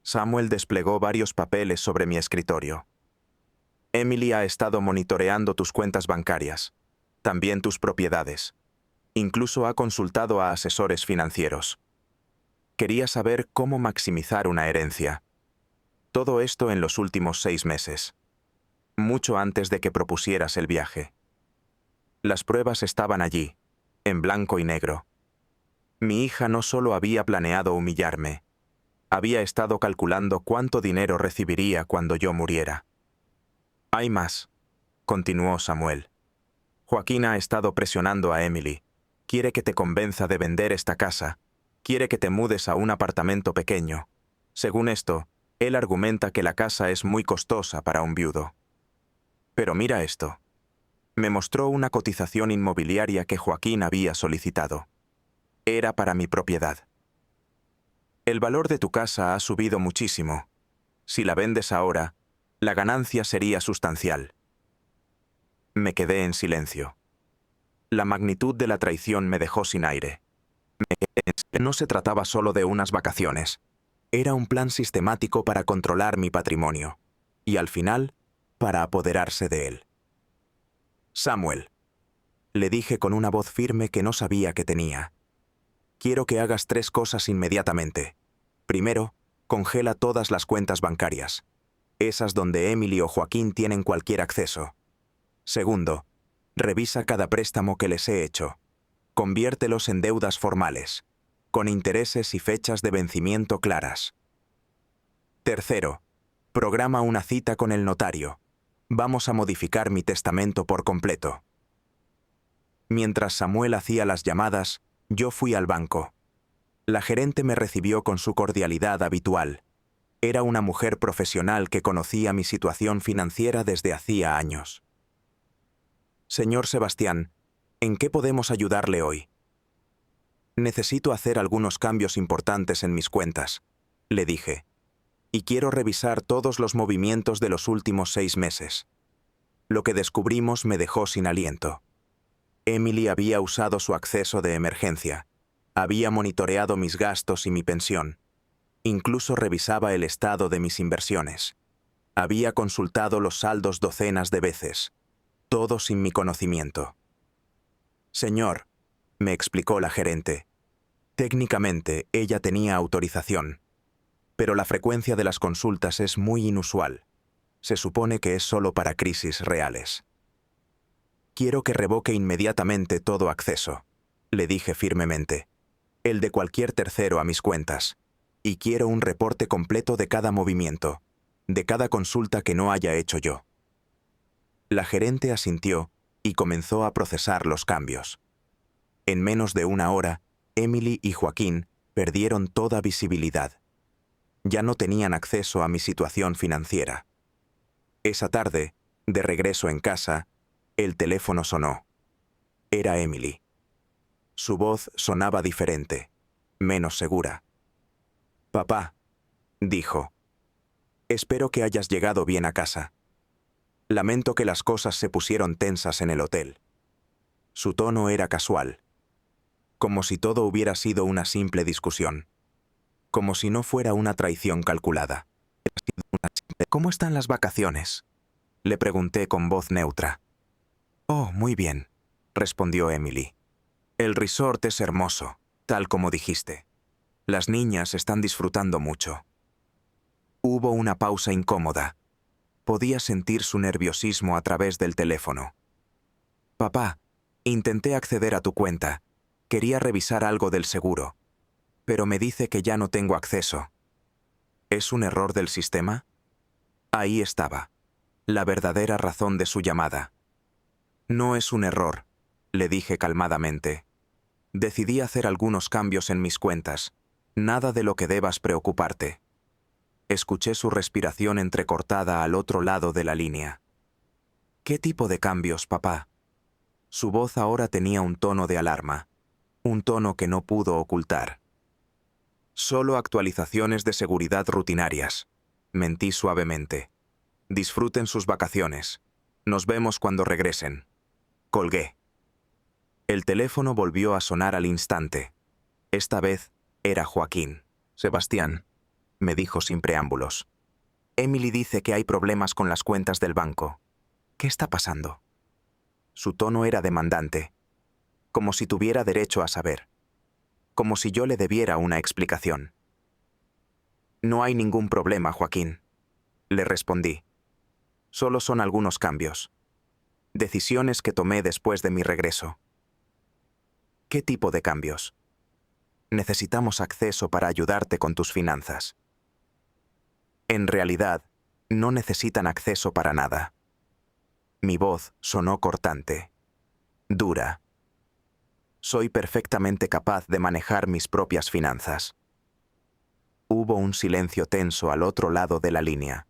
Samuel desplegó varios papeles sobre mi escritorio. «Emily ha estado monitoreando tus cuentas bancarias, también tus propiedades. Incluso ha consultado a asesores financieros. Quería saber cómo maximizar una herencia. Todo esto en los últimos 6 meses, mucho antes de que propusieras el viaje. Las pruebas estaban allí, en blanco y negro. Mi hija no solo había planeado humillarme, había estado calculando cuánto dinero recibiría cuando yo muriera. Hay más», continuó Samuel. «Joaquín ha estado presionando a Emily. Quiere que te convenza de vender esta casa. Quiere que te mudes a un apartamento pequeño. Según esto, él argumenta que la casa es muy costosa para un viudo. Pero mira esto». Me mostró una cotización inmobiliaria que Joaquín había solicitado. Era para mi propiedad. «El valor de tu casa ha subido muchísimo. Si la vendes ahora, la ganancia sería sustancial». Me quedé en silencio. La magnitud de la traición me dejó sin aire. No se trataba solo de unas vacaciones. Era un plan sistemático para controlar mi patrimonio. Y al final, para apoderarse de él. «Samuel», le dije con una voz firme que no sabía que tenía, «quiero que hagas 3 cosas inmediatamente. Primero, congela todas las cuentas bancarias, esas donde Emily o Joaquín tienen cualquier acceso. Segundo, revisa cada préstamo que les he hecho. Conviértelos en deudas formales, con intereses y fechas de vencimiento claras. Tercero, programa una cita con el notario. Vamos a modificar mi testamento por completo». Mientras Samuel hacía las llamadas, yo fui al banco. La gerente me recibió con su cordialidad habitual. Era una mujer profesional que conocía mi situación financiera desde hacía años. Señor Sebastián, ¿en qué podemos ayudarle hoy? Necesito hacer algunos cambios importantes en mis cuentas, le dije, y quiero revisar todos los movimientos de los últimos 6 meses. Lo que descubrimos me dejó sin aliento. Emily había usado su acceso de emergencia. Había monitoreado mis gastos y mi pensión. Incluso revisaba el estado de mis inversiones. Había consultado los saldos docenas de veces, todo sin mi conocimiento. Señor, me explicó la gerente, técnicamente ella tenía autorización, pero la frecuencia de las consultas es muy inusual. Se supone que es solo para crisis reales. Quiero que revoque inmediatamente todo acceso, le dije firmemente, el de cualquier tercero a mis cuentas, y quiero un reporte completo de cada movimiento, de cada consulta que no haya hecho yo. La gerente asintió y comenzó a procesar los cambios. En menos de una hora, Emily y Joaquín perdieron toda visibilidad. Ya no tenían acceso a mi situación financiera. Esa tarde, de regreso en casa, el teléfono sonó. Era Emily. Su voz sonaba diferente, menos segura. «Papá», dijo, «espero que hayas llegado bien a casa. Lamento que las cosas se pusieron tensas en el hotel». Su tono era casual, como si todo hubiera sido una simple discusión, como si no fuera una traición calculada. «¿Cómo están las vacaciones?», le pregunté con voz neutra. «Oh, muy bien», respondió Emily. «El resort es hermoso, tal como dijiste. Las niñas están disfrutando mucho». Hubo una pausa incómoda. Podía sentir su nerviosismo a través del teléfono. «Papá, intenté acceder a tu cuenta. Quería revisar algo del seguro, pero me dice que ya no tengo acceso». ¿Es un error del sistema? Ahí estaba, la verdadera razón de su llamada. «No es un error», le dije calmadamente. «Decidí hacer algunos cambios en mis cuentas. Nada de lo que debas preocuparte». Escuché su respiración entrecortada al otro lado de la línea. «¿Qué tipo de cambios, papá?» Su voz ahora tenía un tono de alarma, un tono que no pudo ocultar. «Solo actualizaciones de seguridad rutinarias», mentí suavemente. «Disfruten sus vacaciones. Nos vemos cuando regresen». Colgué. El teléfono volvió a sonar al instante. Esta vez era Joaquín. «Sebastián», me dijo sin preámbulos. «Emily dice que hay problemas con las cuentas del banco. ¿Qué está pasando?» Su tono era demandante, como si tuviera derecho a saber, como si yo le debiera una explicación. «No hay ningún problema, Joaquín», le respondí. «Solo son algunos cambios. Decisiones que tomé después de mi regreso». «¿Qué tipo de cambios?» «Necesitamos acceso para ayudarte con tus finanzas». En realidad, no necesitan acceso para nada. Mi voz sonó cortante, dura. Soy perfectamente capaz de manejar mis propias finanzas. Hubo un silencio tenso al otro lado de la línea.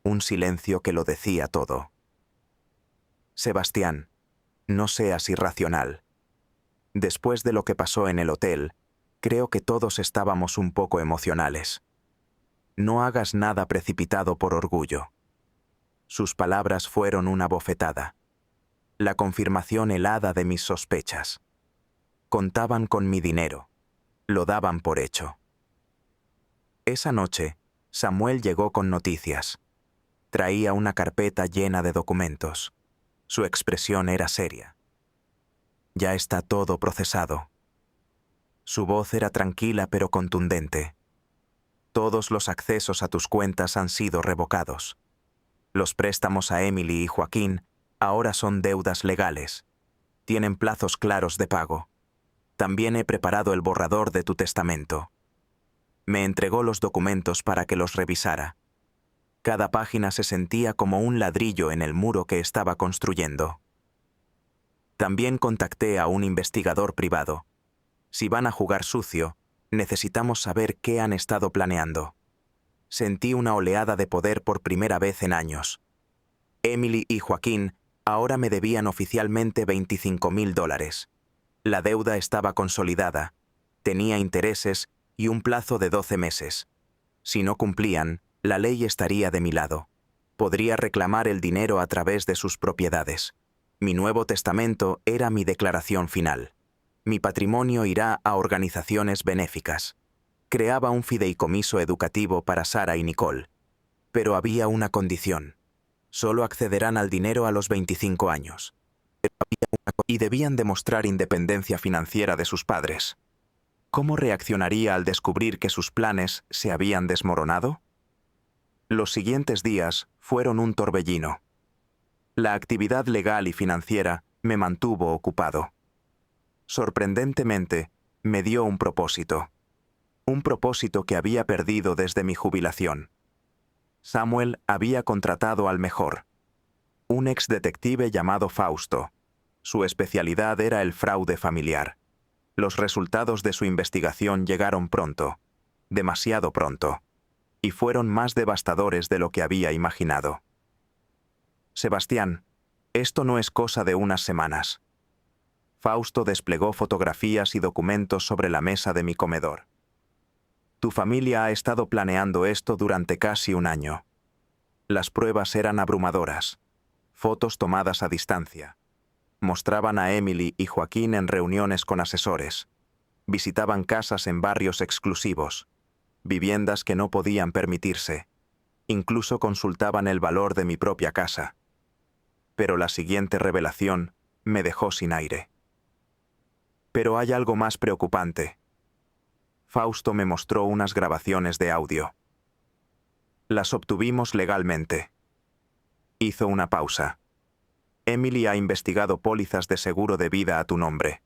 Un silencio que lo decía todo. «Sebastián, no seas irracional. Después de lo que pasó en el hotel, creo que todos estábamos un poco emocionales. No hagas nada precipitado por orgullo». Sus palabras fueron una bofetada, la confirmación helada de mis sospechas. Contaban con mi dinero, lo daban por hecho. Esa noche, Samuel llegó con noticias. Traía una carpeta llena de documentos. Su expresión era seria. «Ya está todo procesado». Su voz era tranquila pero contundente. «Todos los accesos a tus cuentas han sido revocados. Los préstamos a Emily y Joaquín ahora son deudas legales. Tienen plazos claros de pago. También he preparado el borrador de tu testamento». Me entregó los documentos para que los revisara. Cada página se sentía como un ladrillo en el muro que estaba construyendo. También contacté a un investigador privado. Si van a jugar sucio, Necesitamos saber qué han estado planeando. Sentí una oleada de poder por primera vez en años. Emily y Joaquín ahora me debían oficialmente $25,000. La deuda estaba consolidada, tenía intereses y un plazo de 12 meses. Si no cumplían, la ley estaría de mi lado. Podría reclamar el dinero a través de sus propiedades. Mi nuevo testamento era mi declaración final. Mi patrimonio irá a organizaciones benéficas. Creaba un fideicomiso educativo para Sara y Nicole. Pero había una condición. Solo accederán al dinero a los 25 años. Y debían demostrar independencia financiera de sus padres. ¿Cómo reaccionaría al descubrir que sus planes se habían desmoronado? Los siguientes días fueron un torbellino. La actividad legal y financiera me mantuvo ocupado. Sorprendentemente, me dio un propósito que había perdido desde mi jubilación. Samuel había contratado al mejor, un exdetective llamado Fausto. Su especialidad era el fraude familiar. Los resultados de su investigación llegaron pronto, demasiado pronto, y fueron más devastadores de lo que había imaginado. Sebastián, esto no es cosa de unas semanas. Fausto desplegó fotografías y documentos sobre la mesa de mi comedor. Tu familia ha estado planeando esto durante casi un año. Las pruebas eran abrumadoras. Fotos tomadas a distancia. Mostraban a Emily y Joaquín en reuniones con asesores. Visitaban casas en barrios exclusivos, viviendas que no podían permitirse. Incluso consultaban el valor de mi propia casa. Pero la siguiente revelación me dejó sin aire. Pero hay algo más preocupante. Fausto me mostró unas grabaciones de audio. Las obtuvimos legalmente. Hizo una pausa. Emily ha investigado pólizas de seguro de vida a tu nombre.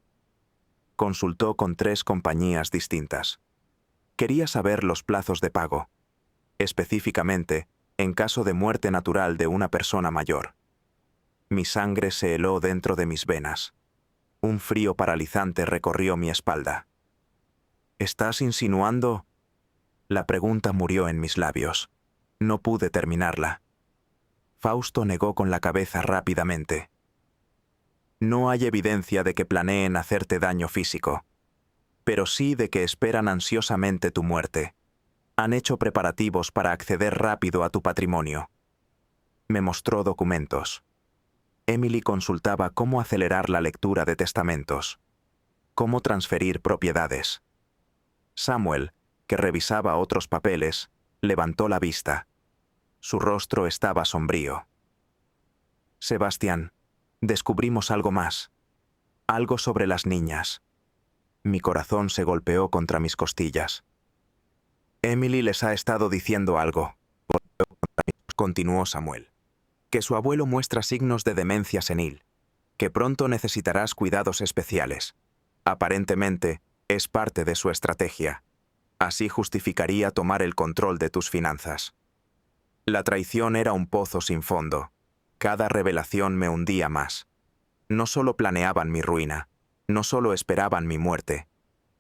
Consultó con 3 compañías distintas. Quería saber los plazos de pago, específicamente en caso de muerte natural de una persona mayor. Mi sangre se heló dentro de mis venas. Un frío paralizante recorrió mi espalda. ¿Estás insinuando? La pregunta murió en mis labios. No pude terminarla. Fausto negó con la cabeza rápidamente. No hay evidencia de que planeen hacerte daño físico, pero sí de que esperan ansiosamente tu muerte. Han hecho preparativos para acceder rápido a tu patrimonio. Me mostró documentos. Emily consultaba cómo acelerar la lectura de testamentos, cómo transferir propiedades. Samuel, que revisaba otros papeles, levantó la vista. Su rostro estaba sombrío. Sebastián, descubrimos algo más. Algo sobre las niñas. Mi corazón se golpeó contra mis costillas. Emily les ha estado diciendo algo, continuó Samuel. Que su abuelo muestra signos de demencia senil, que pronto necesitarás cuidados especiales. Aparentemente, es parte de su estrategia. Así justificaría tomar el control de tus finanzas. La traición era un pozo sin fondo. Cada revelación me hundía más. No solo planeaban mi ruina, no solo esperaban mi muerte,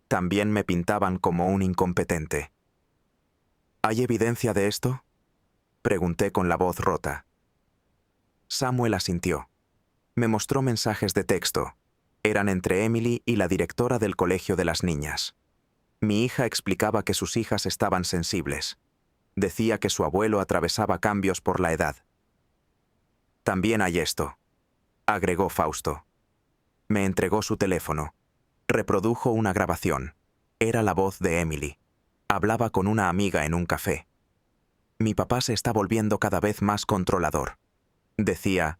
también me pintaban como un incompetente. ¿Hay evidencia de esto? Pregunté con la voz rota. Samuel asintió. Me mostró mensajes de texto. Eran entre Emily y la directora del colegio de las niñas. Mi hija explicaba que sus hijas estaban sensibles. Decía que su abuelo atravesaba cambios por la edad. También hay esto, agregó Fausto. Me entregó su teléfono. Reprodujo una grabación. Era la voz de Emily. Hablaba con una amiga en un café. Mi papá se está volviendo cada vez más controlador. Decía,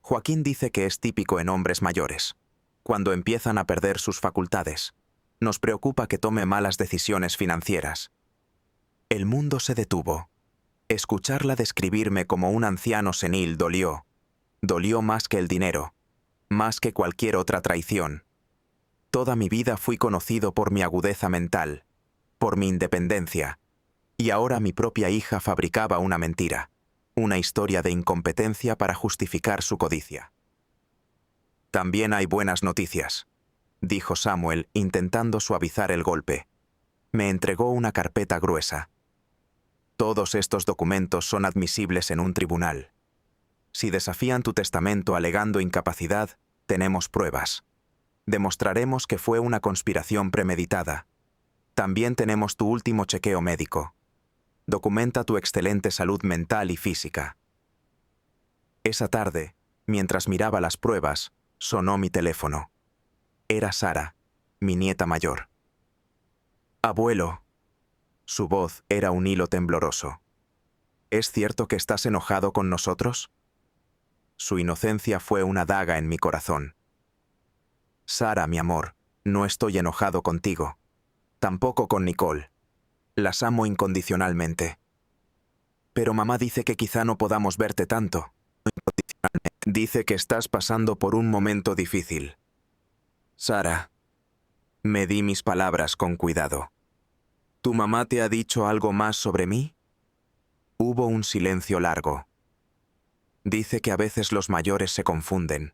Joaquín dice que es típico en hombres mayores, cuando empiezan a perder sus facultades. Nos preocupa que tome malas decisiones financieras. El mundo se detuvo. Escucharla describirme como un anciano senil dolió. Dolió más que el dinero, más que cualquier otra traición. Toda mi vida fui conocido por mi agudeza mental, por mi independencia, y ahora mi propia hija fabricaba una mentira, una historia de incompetencia para justificar su codicia. También hay buenas noticias, dijo Samuel intentando suavizar el golpe. Me entregó una carpeta gruesa. Todos estos documentos son admisibles en un tribunal. Si desafían tu testamento alegando incapacidad, tenemos pruebas. Demostraremos que fue una conspiración premeditada. También tenemos tu último chequeo médico. Documenta tu excelente salud mental y física. Esa tarde, mientras miraba las pruebas, sonó mi teléfono. Era Sara, mi nieta mayor. «Abuelo». Su voz era un hilo tembloroso. «¿Es cierto que estás enojado con nosotros?» Su inocencia fue una daga en mi corazón. «Sara, mi amor, no estoy enojado contigo. Tampoco con Nicole. Las amo incondicionalmente. Pero mamá dice que quizá no podamos verte tanto. Dice que estás pasando por un momento difícil. Sara». Me di mis palabras con cuidado. «¿Tu mamá te ha dicho algo más sobre mí?» Hubo un silencio largo. «Dice que a veces los mayores se confunden,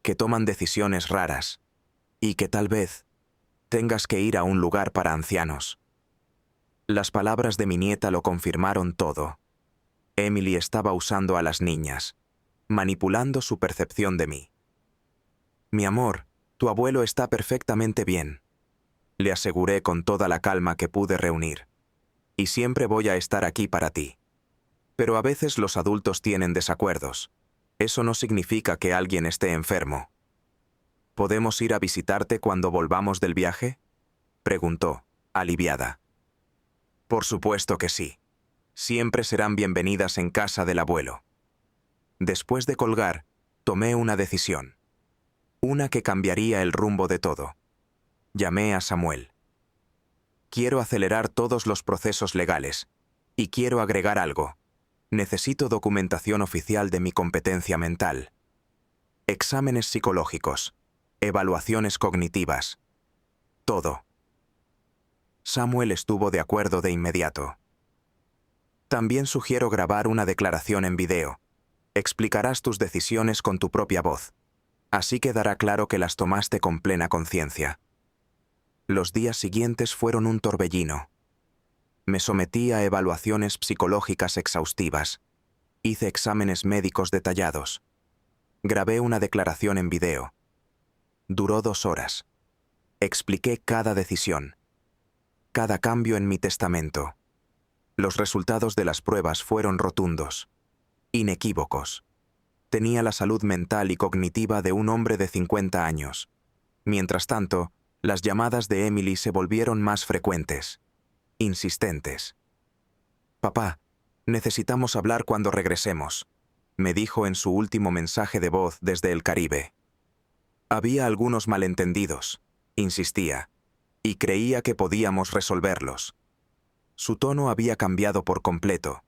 que toman decisiones raras, y que tal vez tengas que ir a un lugar para ancianos». Las palabras de mi nieta lo confirmaron todo. Emily estaba usando a las niñas, manipulando su percepción de mí. «Mi amor, tu abuelo está perfectamente bien», le aseguré con toda la calma que pude reunir. «Y siempre voy a estar aquí para ti. Pero a veces los adultos tienen desacuerdos. Eso no significa que alguien esté enfermo». «¿Podemos ir a visitarte cuando volvamos del viaje?», preguntó, aliviada. «Por supuesto que sí. Siempre serán bienvenidas en casa del abuelo». Después de colgar, tomé una decisión. Una que cambiaría el rumbo de todo. Llamé a Samuel. «Quiero acelerar todos los procesos legales. Y quiero agregar algo. Necesito documentación oficial de mi competencia mental. Exámenes psicológicos. Evaluaciones cognitivas. Todo». Samuel estuvo de acuerdo de inmediato. «También sugiero grabar una declaración en video. Explicarás tus decisiones con tu propia voz. Así quedará claro que las tomaste con plena conciencia». Los días siguientes fueron un torbellino. Me sometí a evaluaciones psicológicas exhaustivas. Hice exámenes médicos detallados. Grabé una declaración en video. Duró 2 horas. Expliqué cada decisión, cada cambio en mi testamento. Los resultados de las pruebas fueron rotundos, inequívocos. Tenía la salud mental y cognitiva de un hombre de 50 años. Mientras tanto, las llamadas de Emily se volvieron más frecuentes, insistentes. «Papá, necesitamos hablar cuando regresemos», me dijo en su último mensaje de voz desde el Caribe. «Había algunos malentendidos», insistía, «y creía que podíamos resolverlos». Su tono había cambiado por completo.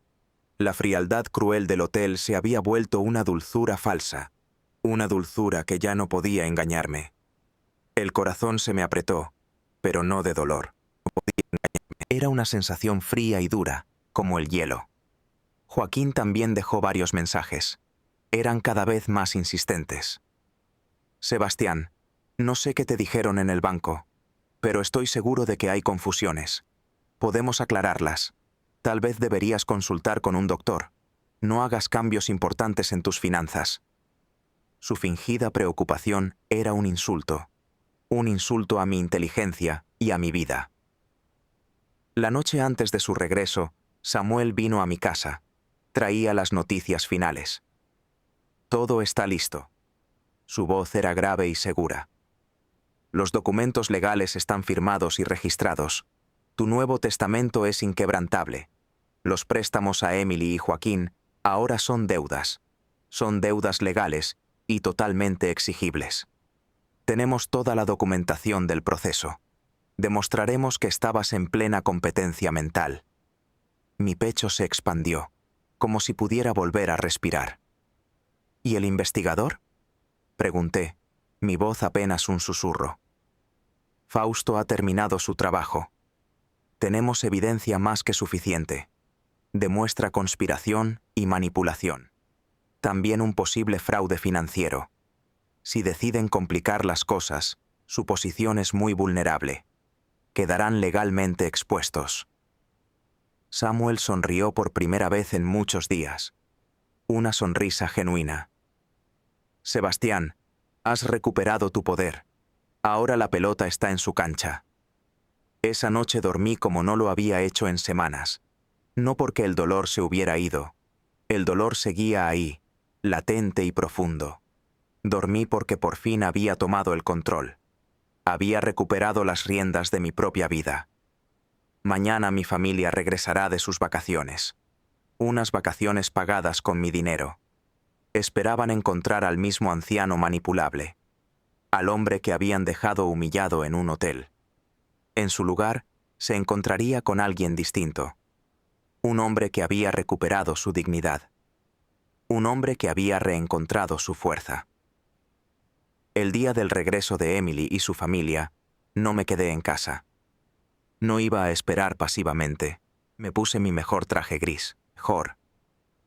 La frialdad cruel del hotel se había vuelto una dulzura falsa, una dulzura que ya no podía engañarme. El corazón se me apretó, pero no de dolor. Era una sensación fría y dura, como el hielo. Joaquín también dejó varios mensajes. Eran cada vez más insistentes. «Sebastián, no sé qué te dijeron en el banco, pero estoy seguro de que hay confusiones. Podemos aclararlas. Tal vez deberías consultar con un doctor. No hagas cambios importantes en tus finanzas». Su fingida preocupación era un insulto a mi inteligencia y a mi vida. La noche antes de su regreso, Samuel vino a mi casa. Traía las noticias finales. «Todo está listo». Su voz era grave y segura. «Los documentos legales están firmados y registrados. Tu nuevo testamento es inquebrantable. Los préstamos a Emily y Joaquín ahora son deudas. Son deudas legales y totalmente exigibles. Tenemos toda la documentación del proceso. Demostraremos que estabas en plena competencia mental». Mi pecho se expandió, como si pudiera volver a respirar. «¿Y el investigador?», pregunté, mi voz apenas un susurro. «Fausto ha terminado su trabajo. Tenemos evidencia más que suficiente. Demuestra conspiración y manipulación. También un posible fraude financiero. Si deciden complicar las cosas, su posición es muy vulnerable. quedarán legalmente expuestos. Samuel sonrió por primera vez en muchos días. Una sonrisa genuina. Sebastián, has recuperado tu poder. Ahora la pelota está en su cancha. Esa noche dormí como no lo había hecho en semanas. No porque el dolor se hubiera ido. El dolor seguía ahí, latente y profundo. Dormí porque por fin había tomado el control. Había recuperado las riendas de mi propia vida. Mañana mi familia regresará de sus vacaciones. Unas vacaciones pagadas con mi dinero. Esperaban encontrar al mismo anciano manipulable, al hombre que habían dejado humillado en un hotel. En su lugar, se encontraría con alguien distinto. Un hombre que había recuperado su dignidad. Un hombre que había reencontrado su fuerza. El día del regreso de Emily y su familia, no me quedé en casa. No iba a esperar pasivamente. Me puse mi mejor traje gris, mejor.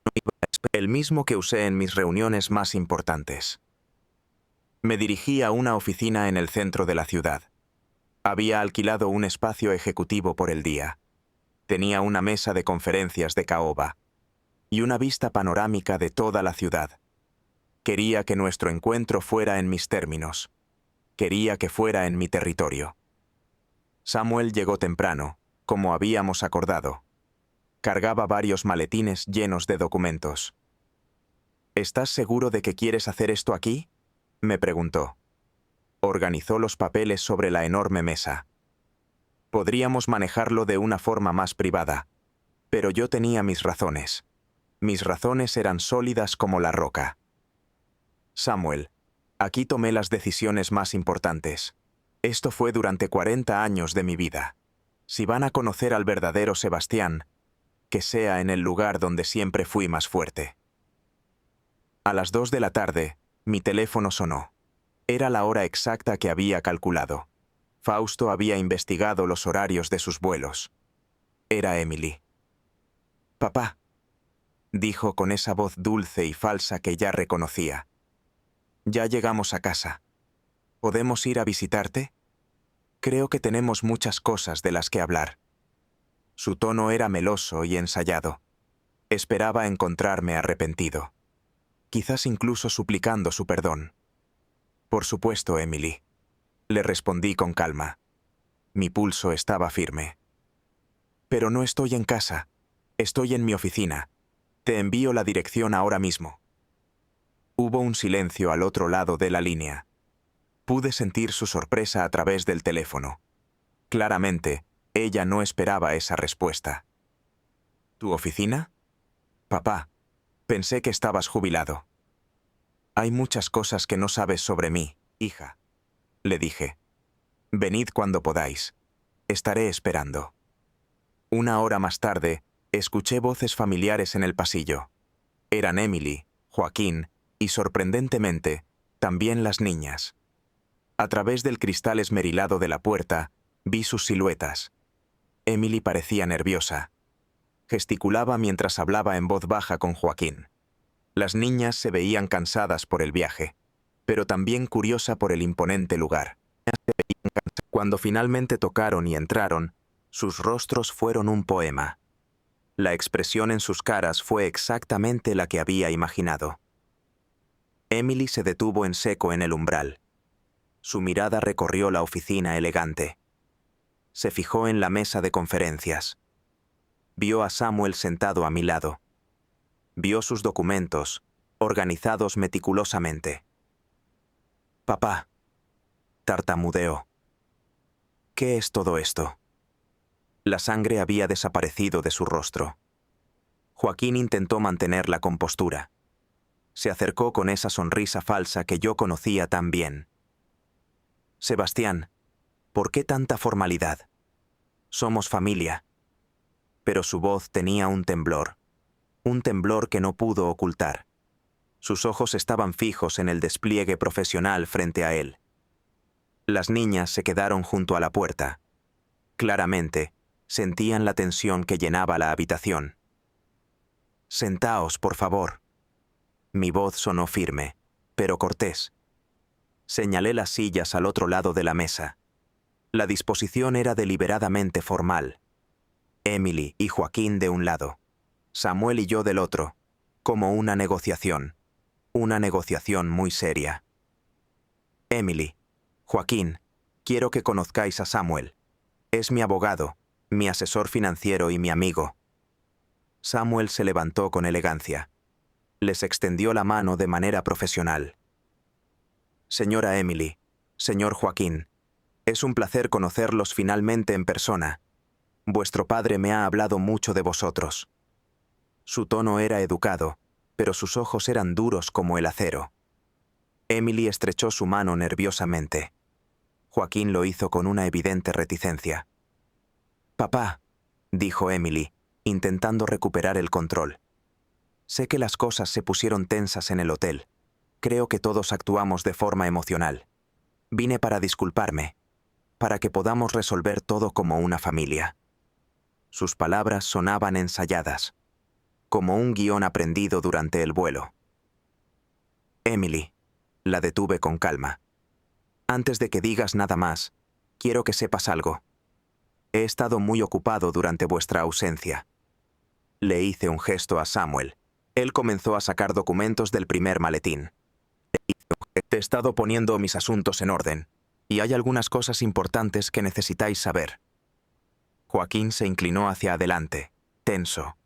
No iba a esperar el mismo que usé en mis reuniones más importantes. Me dirigí a una oficina en el centro de la ciudad. Había alquilado un espacio ejecutivo por el día. Tenía una mesa de conferencias de caoba y una vista panorámica de toda la ciudad. Quería que nuestro encuentro fuera en mis términos. Quería que fuera en mi territorio. Samuel llegó temprano, como habíamos acordado. Cargaba varios maletines llenos de documentos. ¿Estás seguro de que quieres hacer esto aquí?, me preguntó. Organizó los papeles sobre la enorme mesa. Podríamos manejarlo de una forma más privada, pero yo tenía mis razones. Mis razones eran sólidas como la roca. Samuel, aquí tomé las decisiones más importantes. Esto fue durante 40 años de mi vida. Si van a conocer al verdadero Sebastián, que sea en el lugar donde siempre fui más fuerte. A las 2 de la tarde, mi teléfono sonó. Era la hora exacta que había calculado. Fausto había investigado los horarios de sus vuelos. Era Emily. «Papá», dijo con esa voz dulce y falsa que ya reconocía. «Ya llegamos a casa. ¿Podemos ir a visitarte? Creo que tenemos muchas cosas de las que hablar». Su tono era meloso y ensayado. Esperaba encontrarme arrepentido. Quizás incluso suplicando su perdón. «Por supuesto, Emily», le respondí con calma. Mi pulso estaba firme. «Pero no estoy en casa. Estoy en mi oficina. Te envío la dirección ahora mismo». Hubo un silencio al otro lado de la línea. Pude sentir su sorpresa a través del teléfono. Claramente, ella no esperaba esa respuesta. «¿Tu oficina?» «Papá, pensé que estabas jubilado». «Hay muchas cosas que no sabes sobre mí, hija», le dije. «Venid cuando podáis. Estaré esperando». 1 hora más tarde, escuché voces familiares en el pasillo. Eran Emily, Joaquín y, sorprendentemente, también las niñas. A través del cristal esmerilado de la puerta, vi sus siluetas. Emily parecía nerviosa. Gesticulaba mientras hablaba en voz baja con Joaquín. Las niñas se veían cansadas por el viaje, pero también curiosa por el imponente lugar. Cuando finalmente tocaron y entraron, sus rostros fueron un poema. La expresión en sus caras fue exactamente la que había imaginado. Emily se detuvo en seco en el umbral. Su mirada recorrió la oficina elegante. Se fijó en la mesa de conferencias. Vio a Samuel sentado a mi lado. Vio sus documentos, organizados meticulosamente. «Papá», tartamudeó. «¿Qué es todo esto?» La sangre había desaparecido de su rostro. Joaquín intentó mantener la compostura. Se acercó con esa sonrisa falsa que yo conocía tan bien. «Sebastián, ¿por qué tanta formalidad? Somos familia». Pero su voz tenía un temblor que no pudo ocultar. Sus ojos estaban fijos en el despliegue profesional frente a él. Las niñas se quedaron junto a la puerta. Claramente, sentían la tensión que llenaba la habitación. «Sentaos, por favor». Mi voz sonó firme, pero cortés. Señalé las sillas al otro lado de la mesa. La disposición era deliberadamente formal. Emily y Joaquín de un lado, Samuel y yo del otro, como una negociación muy seria. Emily, Joaquín, quiero que conozcáis a Samuel. Es mi abogado, mi asesor financiero y mi amigo. Samuel se levantó con elegancia. Les extendió la mano de manera profesional. Señora Emily, señor Joaquín, es un placer conocerlos finalmente en persona. Vuestro padre me ha hablado mucho de vosotros. Su tono era educado, pero sus ojos eran duros como el acero. Emily estrechó su mano nerviosamente. Joaquín lo hizo con una evidente reticencia. «Papá», dijo Emily, intentando recuperar el control. «Sé que las cosas se pusieron tensas en el hotel. Creo que todos actuamos de forma emocional. Vine para disculparme, para que podamos resolver todo como una familia». Sus palabras sonaban ensayadas, como un guión aprendido durante el vuelo. «Emily», la detuve con calma. «Antes de que digas nada más, quiero que sepas algo. He estado muy ocupado durante vuestra ausencia». Le hice un gesto a Samuel. Él comenzó a sacar documentos del primer maletín. «He estado poniendo mis asuntos en orden, y hay algunas cosas importantes que necesitáis saber». Joaquín se inclinó hacia adelante, tenso.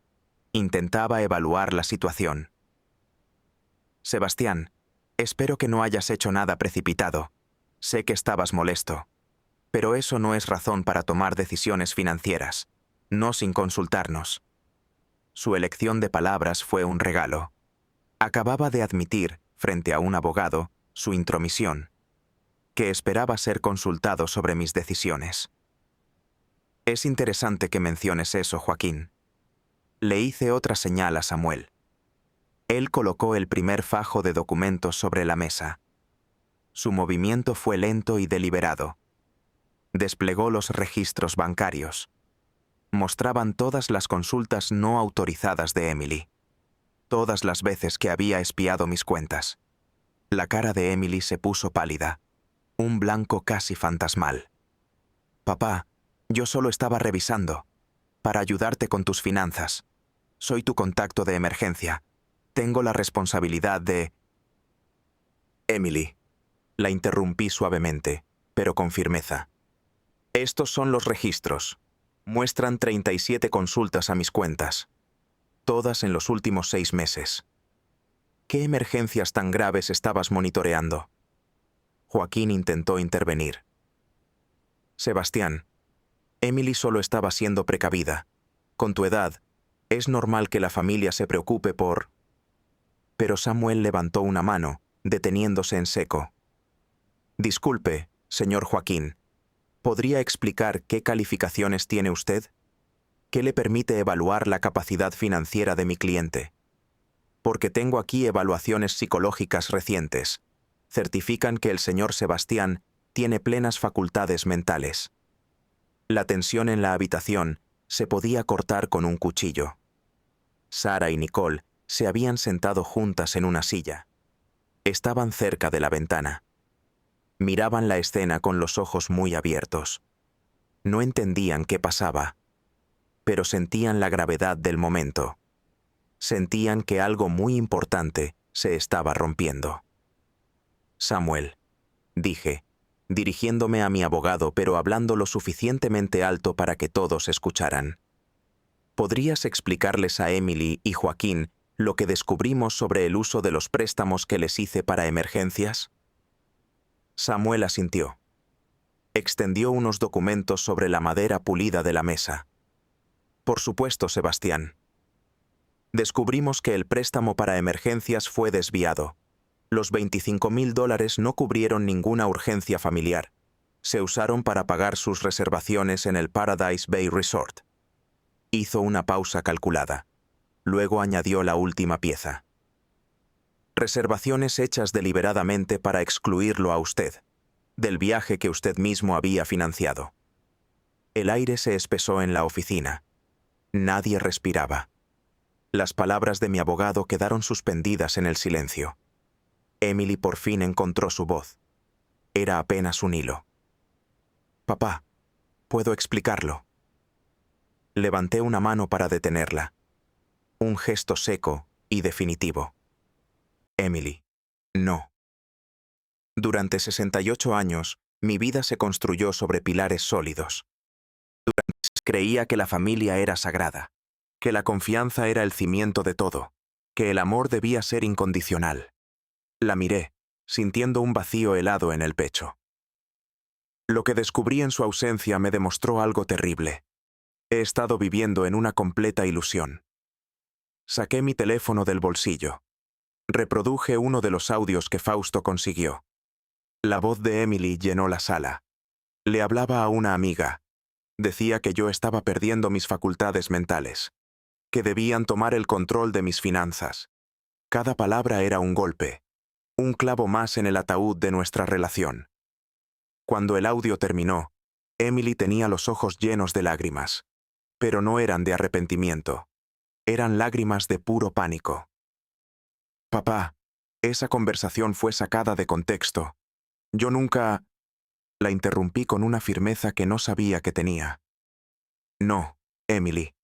Intentaba evaluar la situación. «Sebastián, espero que no hayas hecho nada precipitado. Sé que estabas molesto. Pero eso no es razón para tomar decisiones financieras, no sin consultarnos». Su elección de palabras fue un regalo. Acababa de admitir, frente a un abogado, su intromisión, que esperaba ser consultado sobre mis decisiones. «Es interesante que menciones eso, Joaquín». Le hice otra señal a Samuel. Él colocó el primer fajo de documentos sobre la mesa. Su movimiento fue lento y deliberado. Desplegó los registros bancarios. Mostraban todas las consultas no autorizadas de Emily. Todas las veces que había espiado mis cuentas. La cara de Emily se puso pálida. Un blanco casi fantasmal. «Papá, yo solo estaba revisando, para ayudarte con tus finanzas. Soy tu contacto de emergencia. Tengo la responsabilidad de...» «Emily», la interrumpí suavemente, pero con firmeza. «Estos son los registros. Muestran 37 consultas a mis cuentas. Todas en los últimos 6 meses. ¿Qué emergencias tan graves estabas monitoreando?» Joaquín intentó intervenir. «Sebastián, Emily solo estaba siendo precavida. Con tu edad, es normal que la familia se preocupe por...» Pero Samuel levantó una mano, deteniéndose en seco. «Disculpe, señor Joaquín, ¿podría explicar qué calificaciones tiene usted? ¿Qué le permite evaluar la capacidad financiera de mi cliente? Porque tengo aquí evaluaciones psicológicas recientes. Certifican que el señor Sebastián tiene plenas facultades mentales». La tensión en la habitación se podía cortar con un cuchillo. Sara y Nicole se habían sentado juntas en una silla. Estaban cerca de la ventana. Miraban la escena con los ojos muy abiertos. No entendían qué pasaba, pero sentían la gravedad del momento. Sentían que algo muy importante se estaba rompiendo. «Samuel», dije, dirigiéndome a mi abogado pero hablando lo suficientemente alto para que todos escucharan. ¿Podrías explicarles a Emily y Joaquín lo que descubrimos sobre el uso de los préstamos que les hice para emergencias? Samuel asintió. Extendió unos documentos sobre la madera pulida de la mesa. «Por supuesto, Sebastián. Descubrimos que el préstamo para emergencias fue desviado. Los $25,000 no cubrieron ninguna urgencia familiar. Se usaron para pagar sus reservaciones en el Paradise Bay Resort». Hizo una pausa calculada. Luego añadió la última pieza. «Reservaciones hechas deliberadamente para excluirlo a usted, del viaje que usted mismo había financiado». El aire se espesó en la oficina. Nadie respiraba. Las palabras de mi abogado quedaron suspendidas en el silencio. Emily por fin encontró su voz. Era apenas un hilo. Papá, puedo explicarlo. Levanté una mano para detenerla. Un gesto seco y definitivo. Emily, no. Durante 68 años, mi vida se construyó sobre pilares sólidos. Creía que la familia era sagrada, que la confianza era el cimiento de todo, que el amor debía ser incondicional. La miré, sintiendo un vacío helado en el pecho. Lo que descubrí en su ausencia me demostró algo terrible. He estado viviendo en una completa ilusión. Saqué mi teléfono del bolsillo. Reproduje uno de los audios que Fausto consiguió. La voz de Emily llenó la sala. Le hablaba a una amiga. Decía que yo estaba perdiendo mis facultades mentales, que debían tomar el control de mis finanzas. Cada palabra era un golpe, un clavo más en el ataúd de nuestra relación. Cuando el audio terminó, Emily tenía los ojos llenos de lágrimas, pero no eran de arrepentimiento. Eran lágrimas de puro pánico. Papá, esa conversación fue sacada de contexto. Yo nunca... La interrumpí con una firmeza que no sabía que tenía. No, Emily.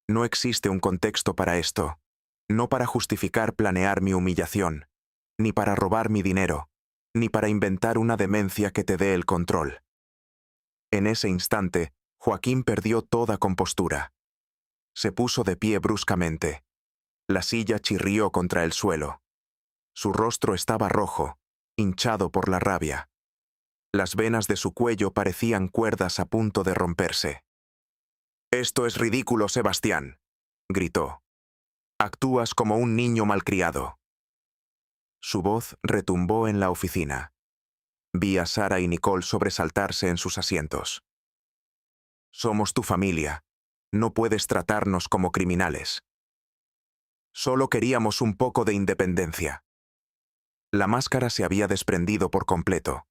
No existe un contexto para esto. No para justificar planear mi humillación, ni para robar mi dinero, ni para inventar una demencia que te dé el control. En ese instante, Joaquín perdió toda compostura. Se puso de pie bruscamente. La silla chirrió contra el suelo. Su rostro estaba rojo, hinchado por la rabia. Las venas de su cuello parecían cuerdas a punto de romperse. «Esto es ridículo, Sebastián», gritó. «Actúas como un niño malcriado». Su voz retumbó en la oficina. Vi a Sara y Nicole sobresaltarse en sus asientos. «Somos tu familia. No puedes tratarnos como criminales. Solo queríamos un poco de independencia». La máscara se había desprendido por completo.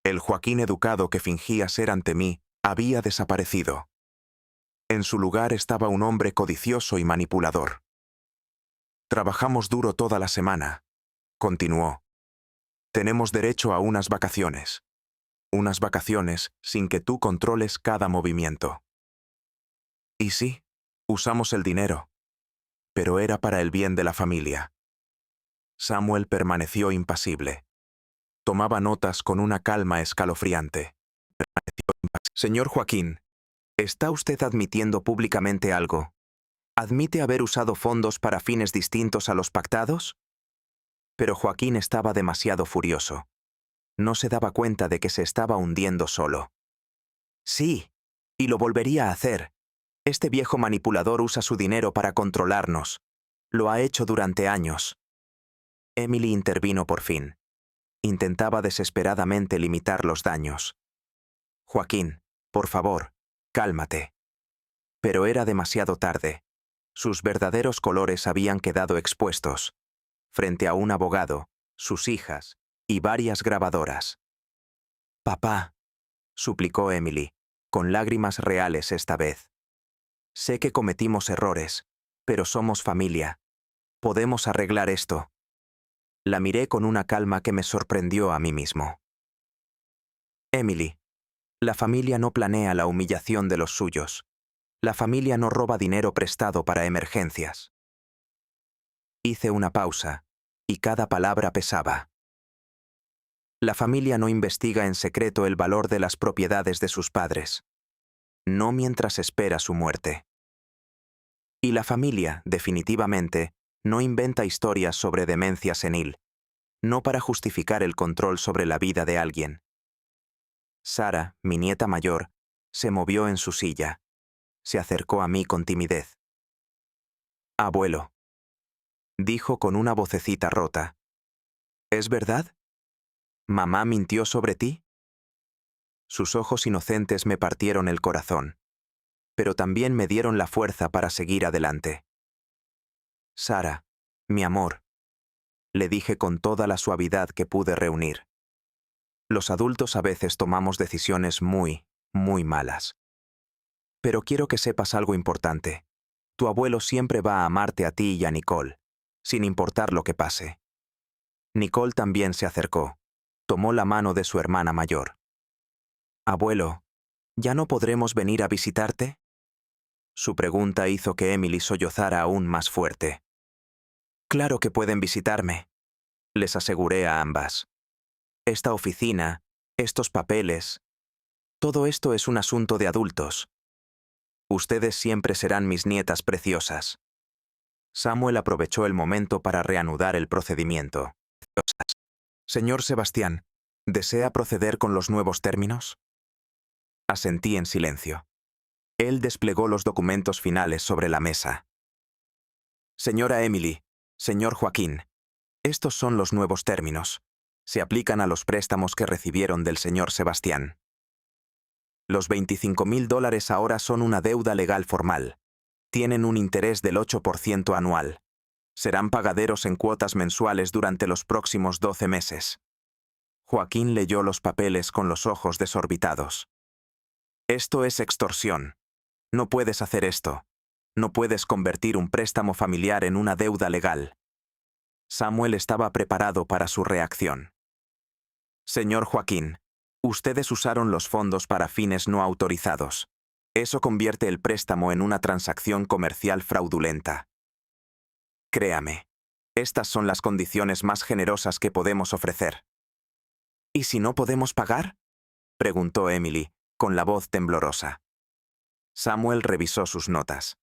El Joaquín educado que fingía ser ante mí había desaparecido. En su lugar estaba un hombre codicioso y manipulador. «Trabajamos duro toda la semana», continuó. «Tenemos derecho a unas vacaciones. Unas vacaciones sin que tú controles cada movimiento». Y sí, usamos el dinero. Pero era para el bien de la familia. Samuel permaneció impasible. Tomaba notas con una calma escalofriante. «Señor Joaquín, ¿está usted admitiendo públicamente algo? ¿Admite haber usado fondos para fines distintos a los pactados?» Pero Joaquín estaba demasiado furioso. No se daba cuenta de que se estaba hundiendo solo. «Sí, y lo volvería a hacer. Este viejo manipulador usa su dinero para controlarnos. Lo ha hecho durante años». Emily intervino por fin. Intentaba desesperadamente limitar los daños. «Joaquín, por favor, cálmate». Pero era demasiado tarde. Sus verdaderos colores habían quedado expuestos, frente a un abogado, sus hijas y varias grabadoras. «Papá», suplicó Emily, con lágrimas reales esta vez. «Sé que cometimos errores, pero somos familia. Podemos arreglar esto». La miré con una calma que me sorprendió a mí mismo. «Emily, la familia no planea la humillación de los suyos. La familia no roba dinero prestado para emergencias». Hice una pausa, y cada palabra pesaba. La familia no investiga en secreto el valor de las propiedades de sus padres. No mientras espera su muerte. Y la familia, definitivamente, no inventa historias sobre demencia senil, no para justificar el control sobre la vida de alguien. Sara, mi nieta mayor, se movió en su silla. Se acercó a mí con timidez. «Abuelo», dijo con una vocecita rota. «¿Es verdad? ¿Mamá mintió sobre ti?» Sus ojos inocentes me partieron el corazón, pero también me dieron la fuerza para seguir adelante. «Sara, mi amor», le dije con toda la suavidad que pude reunir. «Los adultos a veces tomamos decisiones muy, muy malas. Pero quiero que sepas algo importante. Tu abuelo siempre va a amarte a ti y a Nicole, sin importar lo que pase». Nicole también se acercó. Tomó la mano de su hermana mayor. «Abuelo», ¿Ya no podremos venir a visitarte? Su pregunta hizo que Emily sollozara aún más fuerte. Claro que pueden visitarme, les aseguré a ambas. Esta oficina, estos papeles, todo esto es un asunto de adultos. Ustedes siempre serán mis nietas preciosas. Samuel aprovechó el momento para reanudar el procedimiento. Señor Sebastián, ¿desea proceder con los nuevos términos? Asentí en silencio. Él desplegó los documentos finales sobre la mesa. Señora Emily, señor Joaquín, estos son los nuevos términos. Se aplican a los préstamos que recibieron del señor Sebastián. Los $25,000 ahora son una deuda legal formal. Tienen un interés del 8% anual. Serán pagaderos en cuotas mensuales durante los próximos 12 meses. Joaquín leyó los papeles con los ojos desorbitados. Esto es extorsión. No puedes hacer esto. No puedes convertir un préstamo familiar en una deuda legal. Samuel estaba preparado para su reacción. Señor Joaquín, ustedes usaron los fondos para fines no autorizados. Eso convierte el préstamo en una transacción comercial fraudulenta. Créame, estas son las condiciones más generosas que podemos ofrecer. ¿Y si no podemos pagar?, preguntó Emily, con la voz temblorosa. Samuel revisó sus notas.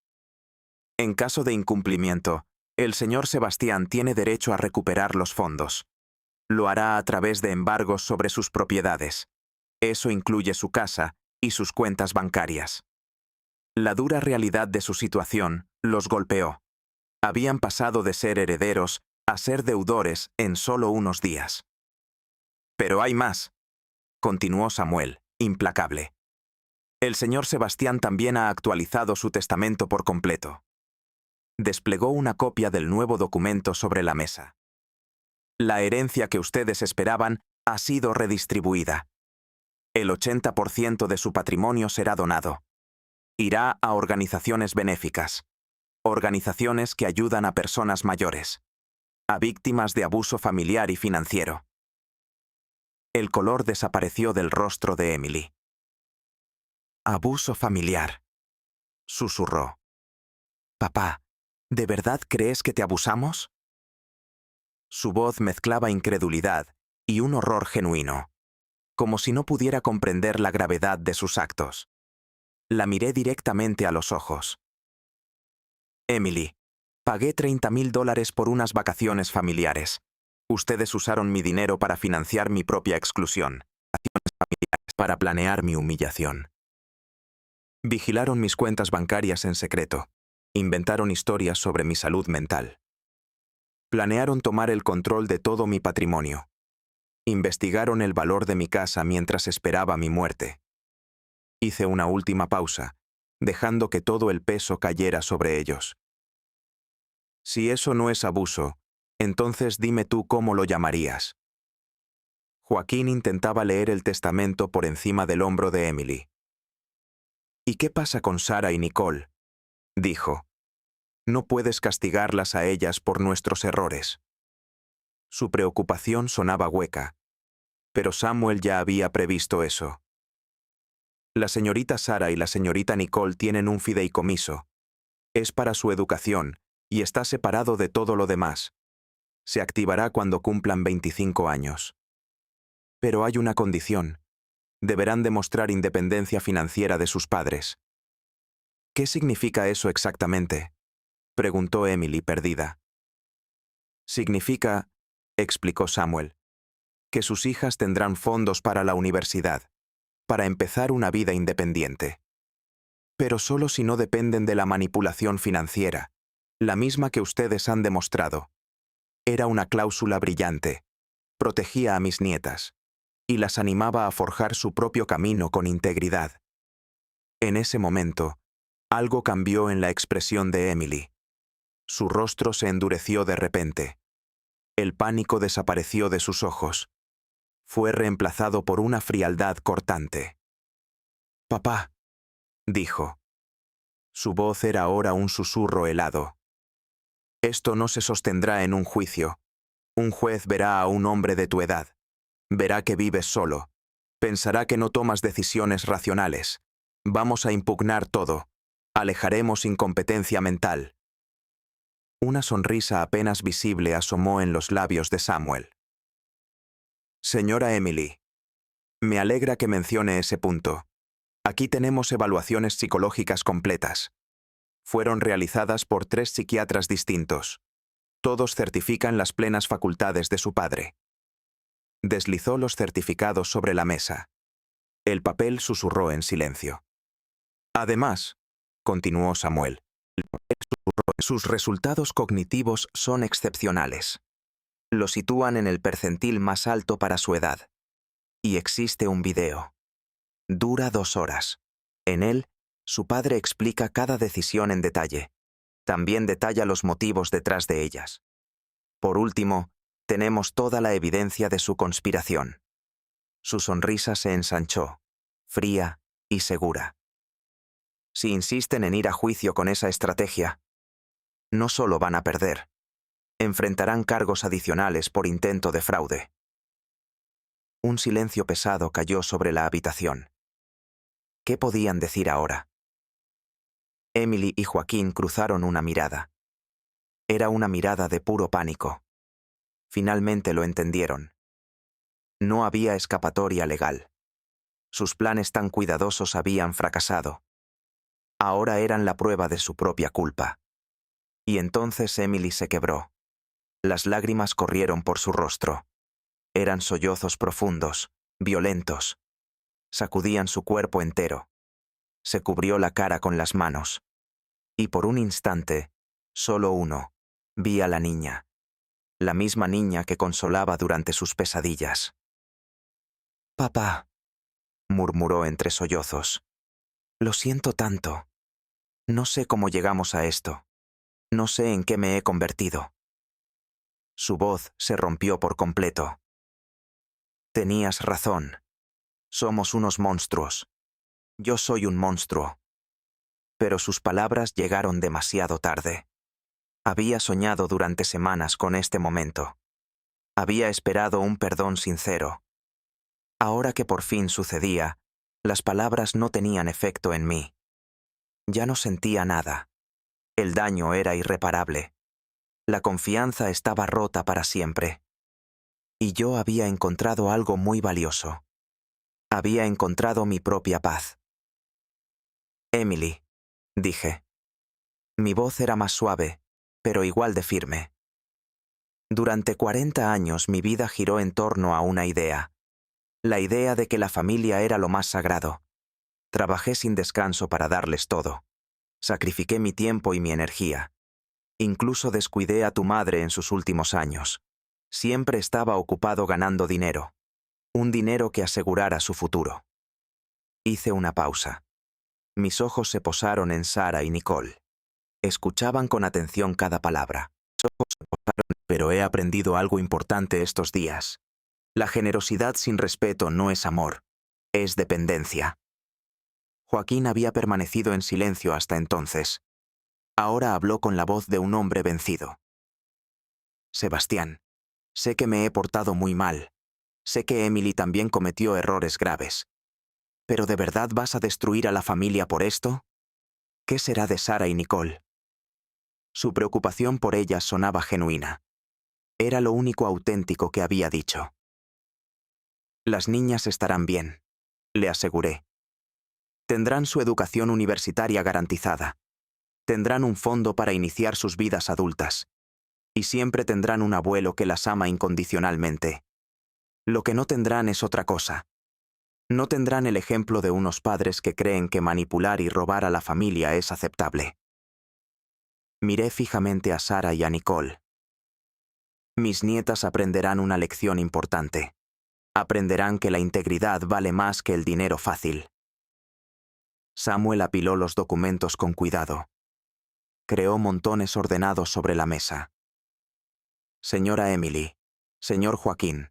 En caso de incumplimiento, el señor Sebastián tiene derecho a recuperar los fondos. Lo hará a través de embargos sobre sus propiedades. Eso incluye su casa y sus cuentas bancarias. La dura realidad de su situación los golpeó. Habían pasado de ser herederos a ser deudores en solo unos días. Pero hay más, continuó Samuel, implacable. El señor Sebastián también ha actualizado su testamento por completo. Desplegó una copia del nuevo documento sobre la mesa. La herencia que ustedes esperaban ha sido redistribuida. El 80% de su patrimonio será donado. Irá a organizaciones benéficas. Organizaciones que ayudan a personas mayores. A víctimas de abuso familiar y financiero. El color desapareció del rostro de Emily. Abuso familiar, susurró. Papá, ¿de verdad crees que te abusamos? Su voz mezclaba incredulidad y un horror genuino, como si no pudiera comprender la gravedad de sus actos. La miré directamente a los ojos. Emily, pagué $30,000 por unas vacaciones familiares. Ustedes usaron mi dinero para financiar mi propia exclusión, para planear mi humillación. Vigilaron mis cuentas bancarias en secreto. Inventaron historias sobre mi salud mental. Planearon tomar el control de todo mi patrimonio. Investigaron el valor de mi casa mientras esperaba mi muerte. Hice una última pausa, dejando que todo el peso cayera sobre ellos. Si eso no es abuso, entonces dime tú cómo lo llamarías. Joaquín intentaba leer el testamento por encima del hombro de Emily. ¿Y qué pasa con Sara y Nicole?, dijo. No puedes castigarlas a ellas por nuestros errores. Su preocupación sonaba hueca, pero Samuel ya había previsto eso. La señorita Sara y la señorita Nicole tienen un fideicomiso. Es para su educación y está separado de todo lo demás. Se activará cuando cumplan 25 años. Pero hay una condición. Deberán demostrar independencia financiera de sus padres. ¿Qué significa eso exactamente?, preguntó Emily, perdida. Significa, explicó Samuel, que sus hijas tendrán fondos para la universidad, para empezar una vida independiente. Pero solo si no dependen de la manipulación financiera, la misma que ustedes han demostrado. Era una cláusula brillante. Protegía a mis nietas y las animaba a forjar su propio camino con integridad. En ese momento, algo cambió en la expresión de Emily. Su rostro se endureció de repente. El pánico desapareció de sus ojos. Fue reemplazado por una frialdad cortante. «Papá», dijo. Su voz era ahora un susurro helado. «Esto no se sostendrá en un juicio. Un juez verá a un hombre de tu edad. Verá que vives solo. Pensará que no tomas decisiones racionales. Vamos a impugnar todo. Alejaremos incompetencia mental. Una sonrisa apenas visible asomó en los labios de Samuel. Señora Emily, me alegra que mencione ese punto. Aquí tenemos evaluaciones psicológicas completas. Fueron realizadas por 3 psiquiatras distintos. Todos certifican las plenas facultades de su padre. Deslizó los certificados sobre la mesa. El papel susurró en silencio. Además, continuó Samuel, sus resultados cognitivos son excepcionales. Lo sitúan en el percentil más alto para su edad. Y existe un video. Dura 2 horas. En él, su padre explica cada decisión en detalle. También detalla los motivos detrás de ellas. Por último, tenemos toda la evidencia de su conspiración. Su sonrisa se ensanchó, fría y segura. Si insisten en ir a juicio con esa estrategia, no solo van a perder, enfrentarán cargos adicionales por intento de fraude. Un silencio pesado cayó sobre la habitación. ¿Qué podían decir ahora? Emily y Joaquín cruzaron una mirada. Era una mirada de puro pánico. Finalmente lo entendieron. No había escapatoria legal. Sus planes tan cuidadosos habían fracasado. Ahora eran la prueba de su propia culpa. Y entonces Emily se quebró. Las lágrimas corrieron por su rostro. Eran sollozos profundos, violentos. Sacudían su cuerpo entero. Se cubrió la cara con las manos. Y por un instante, solo uno, vi a la niña. La misma niña que consolaba durante sus pesadillas. «Papá», murmuró entre sollozos. «Lo siento tanto. No sé cómo llegamos a esto. No sé en qué me he convertido». Su voz se rompió por completo. «Tenías razón. Somos unos monstruos. Yo soy un monstruo». Pero sus palabras llegaron demasiado tarde. Había soñado durante semanas con este momento. Había esperado un perdón sincero. Ahora que por fin sucedía, las palabras no tenían efecto en mí. Ya no sentía nada. El daño era irreparable. La confianza estaba rota para siempre. Y yo había encontrado algo muy valioso. Había encontrado mi propia paz. «Emily», dije. Mi voz era más suave, pero igual de firme. Durante 40 años mi vida giró en torno a una idea. La idea de que la familia era lo más sagrado. Trabajé sin descanso para darles todo. Sacrifiqué mi tiempo y mi energía. Incluso descuidé a tu madre en sus últimos años. Siempre estaba ocupado ganando dinero. Un dinero que asegurara su futuro. Hice una pausa. Mis ojos se posaron en Sara y Nicole. Escuchaban con atención cada palabra. Pero he aprendido algo importante estos días. La generosidad sin respeto no es amor, es dependencia. Joaquín había permanecido en silencio hasta entonces. Ahora habló con la voz de un hombre vencido. «Sebastián, sé que me he portado muy mal. Sé que Emily también cometió errores graves. ¿Pero de verdad vas a destruir a la familia por esto? ¿Qué será de Sara y Nicole?» Su preocupación por ellas sonaba genuina. Era lo único auténtico que había dicho. «Las niñas estarán bien», le aseguré. «Tendrán su educación universitaria garantizada. Tendrán un fondo para iniciar sus vidas adultas. Y siempre tendrán un abuelo que las ama incondicionalmente. Lo que no tendrán es otra cosa. No tendrán el ejemplo de unos padres que creen que manipular y robar a la familia es aceptable». Miré fijamente a Sara y a Nicole. Mis nietas aprenderán una lección importante. Aprenderán que la integridad vale más que el dinero fácil. Samuel apiló los documentos con cuidado. Creó montones ordenados sobre la mesa. «Señora Emily, señor Joaquín,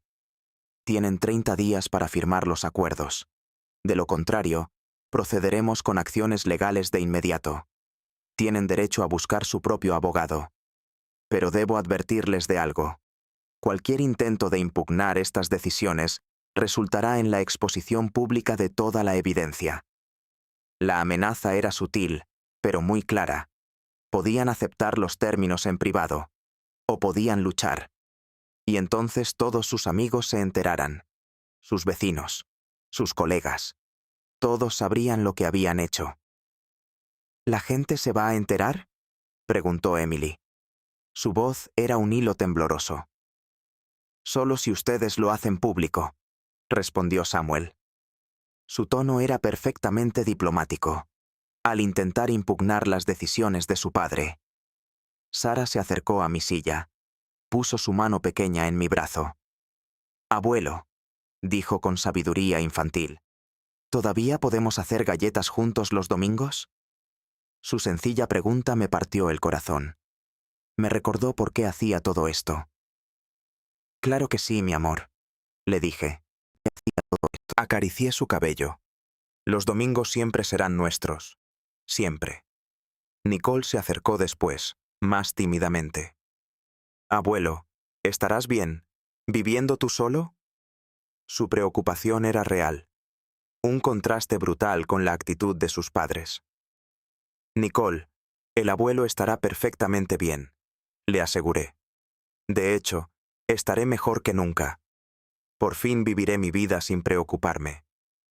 tienen 30 días para firmar los acuerdos. De lo contrario, procederemos con acciones legales de inmediato. Tienen derecho a buscar su propio abogado. Pero debo advertirles de algo. Cualquier intento de impugnar estas decisiones resultará en la exposición pública de toda la evidencia. La amenaza era sutil, pero muy clara. Podían aceptar los términos en privado, o podían luchar. Y entonces todos sus amigos se enterarán, sus vecinos, sus colegas. Todos sabrían lo que habían hecho. ¿La gente se va a enterar?, preguntó Emily. Su voz era un hilo tembloroso. Solo si ustedes lo hacen público, respondió Samuel. Su tono era perfectamente diplomático, al intentar impugnar las decisiones de su padre. Sara se acercó a mi silla. Puso su mano pequeña en mi brazo. «Abuelo», dijo con sabiduría infantil, «¿todavía podemos hacer galletas juntos los domingos?» Su sencilla pregunta me partió el corazón. Me recordó por qué hacía todo esto. «Claro que sí, mi amor», le dije. Acaricié su cabello. «Los domingos siempre serán nuestros. Siempre». Nicole se acercó después, más tímidamente. «Abuelo, ¿estarás bien? ¿Viviendo tú solo?» Su preocupación era real. Un contraste brutal con la actitud de sus padres. «Nicole, el abuelo estará perfectamente bien», le aseguré. «De hecho, estaré mejor que nunca. Por fin viviré mi vida sin preocuparme.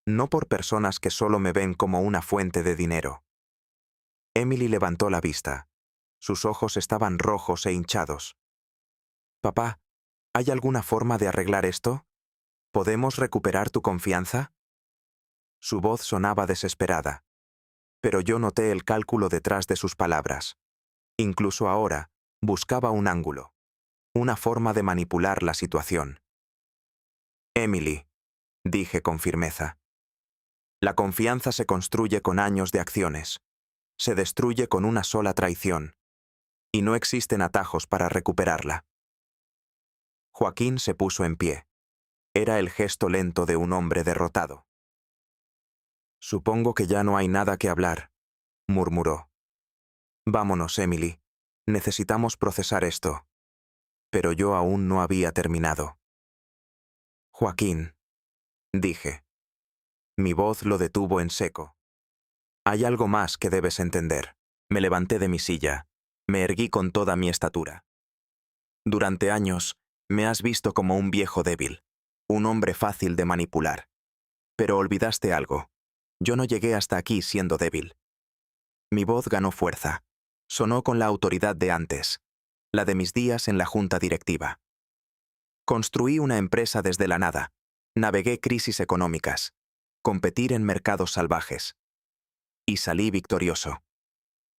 No por personas que solo me ven como una fuente de dinero». Emily levantó la vista. Sus ojos estaban rojos e hinchados. «Papá, ¿hay alguna forma de arreglar esto? ¿Podemos recuperar tu confianza?» Su voz sonaba desesperada, pero yo noté el cálculo detrás de sus palabras. Incluso ahora, buscaba un ángulo, una forma de manipular la situación. «Emily», dije con firmeza, «la confianza se construye con años de acciones. Se destruye con una sola traición. Y no existen atajos para recuperarla». Joaquín se puso en pie. Era el gesto lento de un hombre derrotado. «Supongo que ya no hay nada que hablar», murmuró. «Vámonos, Emily. Necesitamos procesar esto». Pero yo aún no había terminado. «Joaquín», dije. Mi voz lo detuvo en seco. «Hay algo más que debes entender». Me levanté de mi silla. Me erguí con toda mi estatura. «Durante años, me has visto como un viejo débil, un hombre fácil de manipular. Pero olvidaste algo. Yo no llegué hasta aquí siendo débil». Mi voz ganó fuerza. Sonó con la autoridad de antes, la de mis días en la junta directiva. Construí una empresa desde la nada. Navegué crisis económicas. Competir en mercados salvajes. Y salí victorioso.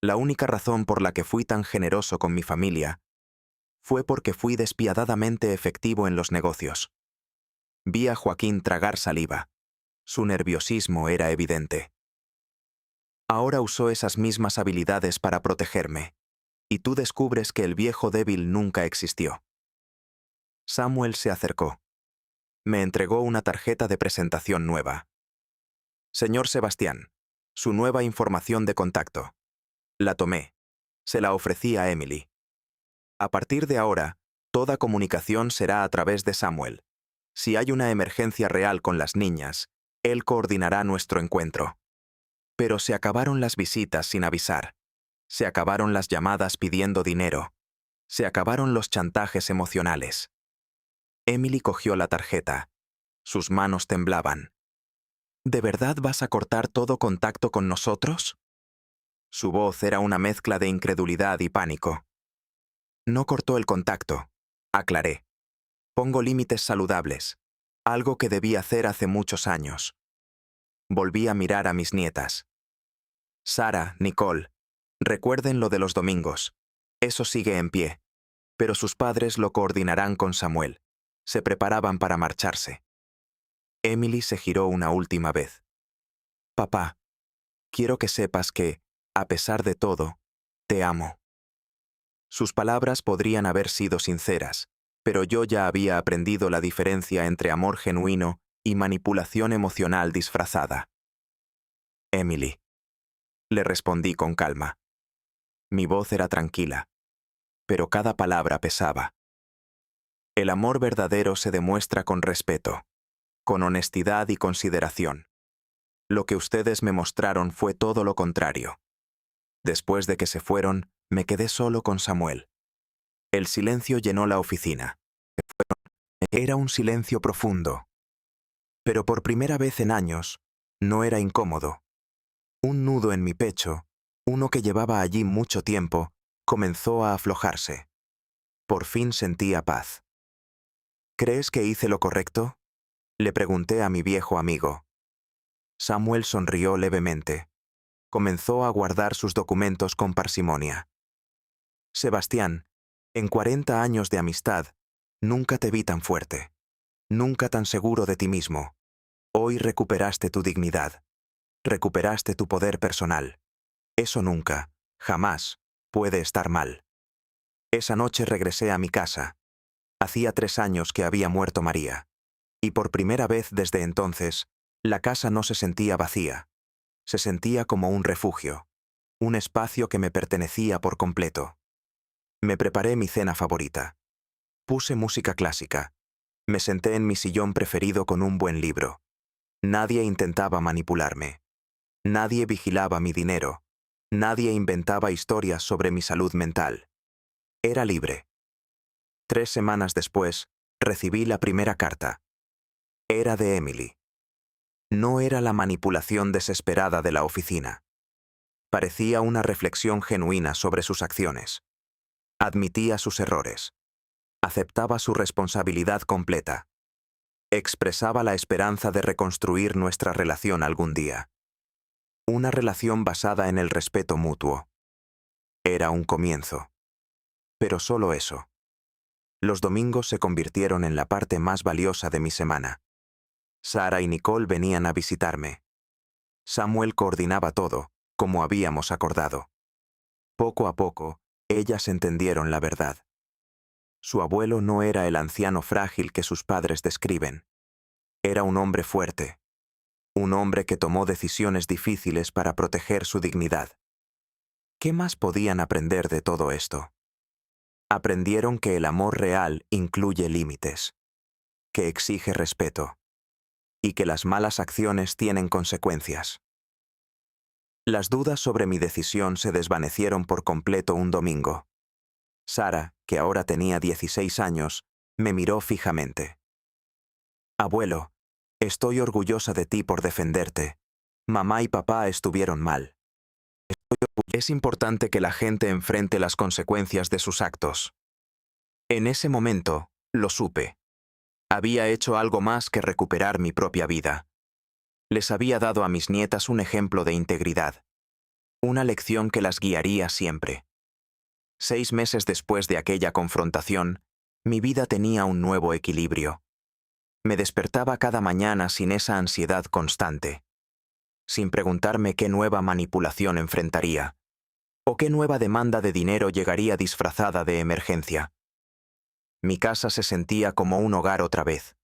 La única razón por la que fui tan generoso con mi familia fue porque fui despiadadamente efectivo en los negocios. Vi a Joaquín tragar saliva. Su nerviosismo era evidente. Ahora usó esas mismas habilidades para protegerme, y tú descubres que el viejo débil nunca existió. Samuel se acercó. Me entregó una tarjeta de presentación nueva. «Señor Sebastián, su nueva información de contacto». La tomé. Se la ofrecí a Emily. «A partir de ahora, toda comunicación será a través de Samuel. Si hay una emergencia real con las niñas, él coordinará nuestro encuentro». Pero se acabaron las visitas sin avisar. Se acabaron las llamadas pidiendo dinero. Se acabaron los chantajes emocionales. Emily cogió la tarjeta. Sus manos temblaban. «¿De verdad vas a cortar todo contacto con nosotros?» Su voz era una mezcla de incredulidad y pánico. «No cortó el contacto», aclaré. «Pongo límites saludables, algo que debí hacer hace muchos años». Volví a mirar a mis nietas. «Sara, Nicole, recuerden lo de los domingos. Eso sigue en pie. Pero sus padres lo coordinarán con Samuel». Se preparaban para marcharse. Emily se giró una última vez. «Papá, quiero que sepas que, a pesar de todo, te amo». Sus palabras podrían haber sido sinceras, pero yo ya había aprendido la diferencia entre amor genuino y manipulación emocional disfrazada. «Emily», le respondí con calma. Mi voz era tranquila, pero cada palabra pesaba. «El amor verdadero se demuestra con respeto, con honestidad y consideración. Lo que ustedes me mostraron fue todo lo contrario. Después de que se fueron, me quedé solo con Samuel. El silencio llenó la oficina. Era un silencio profundo. Pero por primera vez en años, no era incómodo. Un nudo en mi pecho, uno que llevaba allí mucho tiempo, comenzó a aflojarse. Por fin sentía paz. ¿Crees que hice lo correcto?, le pregunté a mi viejo amigo. Samuel sonrió levemente. Comenzó a guardar sus documentos con parsimonia. Sebastián, en 40 años de amistad, nunca te vi tan fuerte, nunca tan seguro de ti mismo. Hoy recuperaste tu dignidad, recuperaste tu poder personal. Eso nunca, jamás, puede estar mal. Esa noche regresé a mi casa. Hacía 3 años que había muerto María. Y por primera vez desde entonces, la casa no se sentía vacía. Se sentía como un refugio, un espacio que me pertenecía por completo. Me preparé mi cena favorita. Puse música clásica. Me senté en mi sillón preferido con un buen libro. Nadie intentaba manipularme. Nadie vigilaba mi dinero. Nadie inventaba historias sobre mi salud mental. Era libre. 3 semanas después, recibí la primera carta. Era de Emily. No era la manipulación desesperada de la oficina. Parecía una reflexión genuina sobre sus acciones. Admitía sus errores. Aceptaba su responsabilidad completa. Expresaba la esperanza de reconstruir nuestra relación algún día. Una relación basada en el respeto mutuo. Era un comienzo. Pero solo eso. Los domingos se convirtieron en la parte más valiosa de mi semana. Sara y Nicole venían a visitarme. Samuel coordinaba todo, como habíamos acordado. Poco a poco, ellas entendieron la verdad. Su abuelo no era el anciano frágil que sus padres describen. Era un hombre fuerte. Un hombre que tomó decisiones difíciles para proteger su dignidad. ¿Qué más podían aprender de todo esto? Aprendieron que el amor real incluye límites, que exige respeto, y que las malas acciones tienen consecuencias. Las dudas sobre mi decisión se desvanecieron por completo un domingo. Sara, que ahora tenía 16 años, me miró fijamente. Abuelo, estoy orgullosa de ti por defenderte. Mamá y papá estuvieron mal. Es importante que la gente enfrente las consecuencias de sus actos. En ese momento, lo supe. Había hecho algo más que recuperar mi propia vida. Les había dado a mis nietas un ejemplo de integridad. Una lección que las guiaría siempre. 6 meses después de aquella confrontación, mi vida tenía un nuevo equilibrio. Me despertaba cada mañana sin esa ansiedad constante, sin preguntarme qué nueva manipulación enfrentaría, o qué nueva demanda de dinero llegaría disfrazada de emergencia. Mi casa se sentía como un hogar otra vez.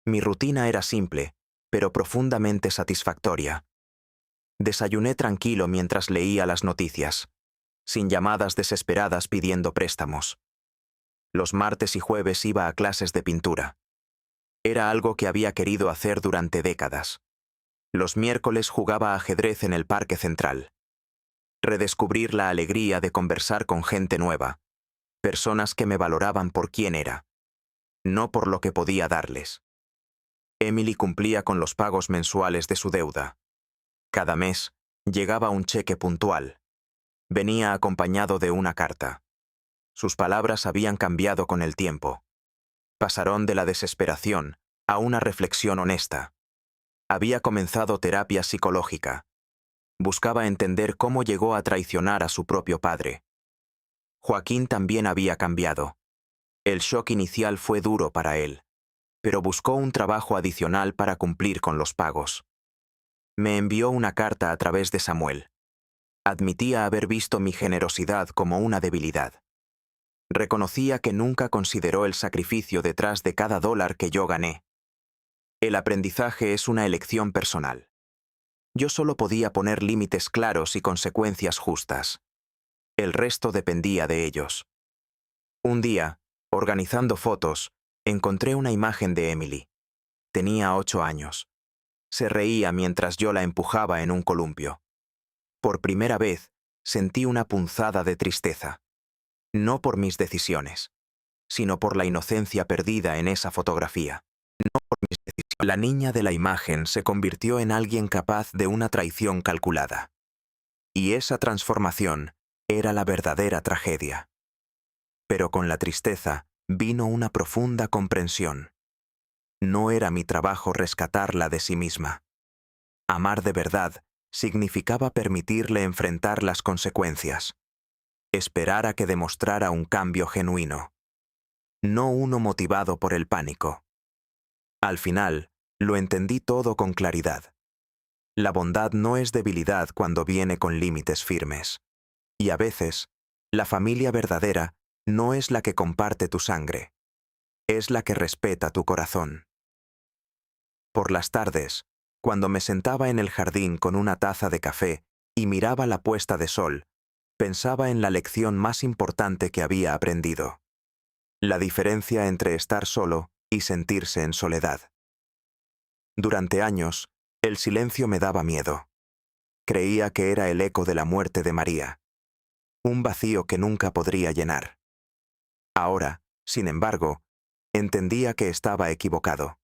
Mi rutina era simple, pero profundamente satisfactoria. Desayuné tranquilo mientras leía las noticias, sin llamadas desesperadas pidiendo préstamos. Los martes y jueves iba a clases de pintura. Era algo que había querido hacer durante décadas. Los miércoles jugaba ajedrez en el Parque Central. Redescubrir la alegría de conversar con gente nueva, personas que me valoraban por quién era, no por lo que podía darles. Emily cumplía con los pagos mensuales de su deuda. Cada mes, llegaba un cheque puntual. Venía acompañado de una carta. Sus palabras habían cambiado con el tiempo. Pasaron de la desesperación a una reflexión honesta. Había comenzado terapia psicológica. Buscaba entender cómo llegó a traicionar a su propio padre. Joaquín también había cambiado. El shock inicial fue duro para él, pero buscó un trabajo adicional para cumplir con los pagos. Me envió una carta a través de Samuel. Admitía haber visto mi generosidad como una debilidad. Reconocía que nunca consideró el sacrificio detrás de cada dólar que yo gané. El aprendizaje es una elección personal. Yo solo podía poner límites claros y consecuencias justas. El resto dependía de ellos. Un día, organizando fotos, encontré una imagen de Emily. Tenía 8 años. Se reía mientras yo la empujaba en un columpio. Por primera vez, sentí una punzada de tristeza. No por mis decisiones, sino por la inocencia perdida en esa fotografía. No por mis decisiones. La niña de la imagen se convirtió en alguien capaz de una traición calculada. Y esa transformación era la verdadera tragedia. Pero con la tristeza vino una profunda comprensión. No era mi trabajo rescatarla de sí misma. Amar de verdad significaba permitirle enfrentar las consecuencias. Esperar a que demostrara un cambio genuino. No uno motivado por el pánico. Al final, lo entendí todo con claridad. La bondad no es debilidad cuando viene con límites firmes. Y a veces, la familia verdadera no es la que comparte tu sangre. Es la que respeta tu corazón. Por las tardes, cuando me sentaba en el jardín con una taza de café y miraba la puesta de sol, pensaba en la lección más importante que había aprendido. La diferencia entre estar solo y sentirse en soledad. Durante años, el silencio me daba miedo. Creía que era el eco de la muerte de María. Un vacío que nunca podría llenar. Ahora, sin embargo, entendía que estaba equivocado.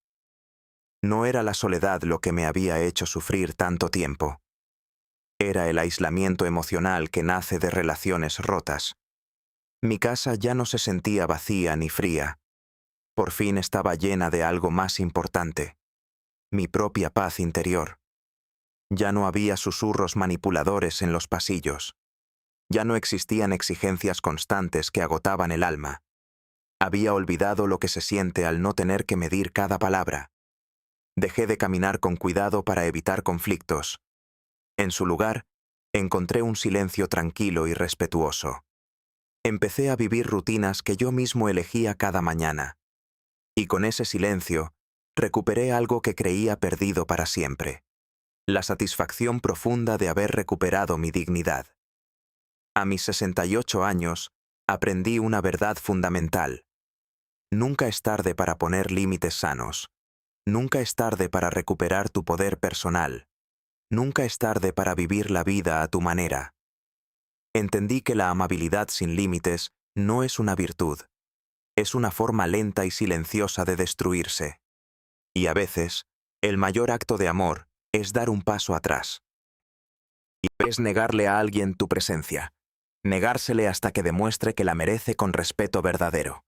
No era la soledad lo que me había hecho sufrir tanto tiempo. Era el aislamiento emocional que nace de relaciones rotas. Mi casa ya no se sentía vacía ni fría. Por fin estaba llena de algo más importante. Mi propia paz interior. Ya no había susurros manipuladores en los pasillos. Ya no existían exigencias constantes que agotaban el alma. Había olvidado lo que se siente al no tener que medir cada palabra. Dejé de caminar con cuidado para evitar conflictos. En su lugar, encontré un silencio tranquilo y respetuoso. Empecé a vivir rutinas que yo mismo elegía cada mañana. Y con ese silencio, recuperé algo que creía perdido para siempre. La satisfacción profunda de haber recuperado mi dignidad. A mis 68 años, aprendí una verdad fundamental. Nunca es tarde para poner límites sanos. Nunca es tarde para recuperar tu poder personal. Nunca es tarde para vivir la vida a tu manera. Entendí que la amabilidad sin límites no es una virtud. Es una forma lenta y silenciosa de destruirse. Y a veces, el mayor acto de amor es dar un paso atrás. Y es negarle a alguien tu presencia. Negársele hasta que demuestre que la merece con respeto verdadero.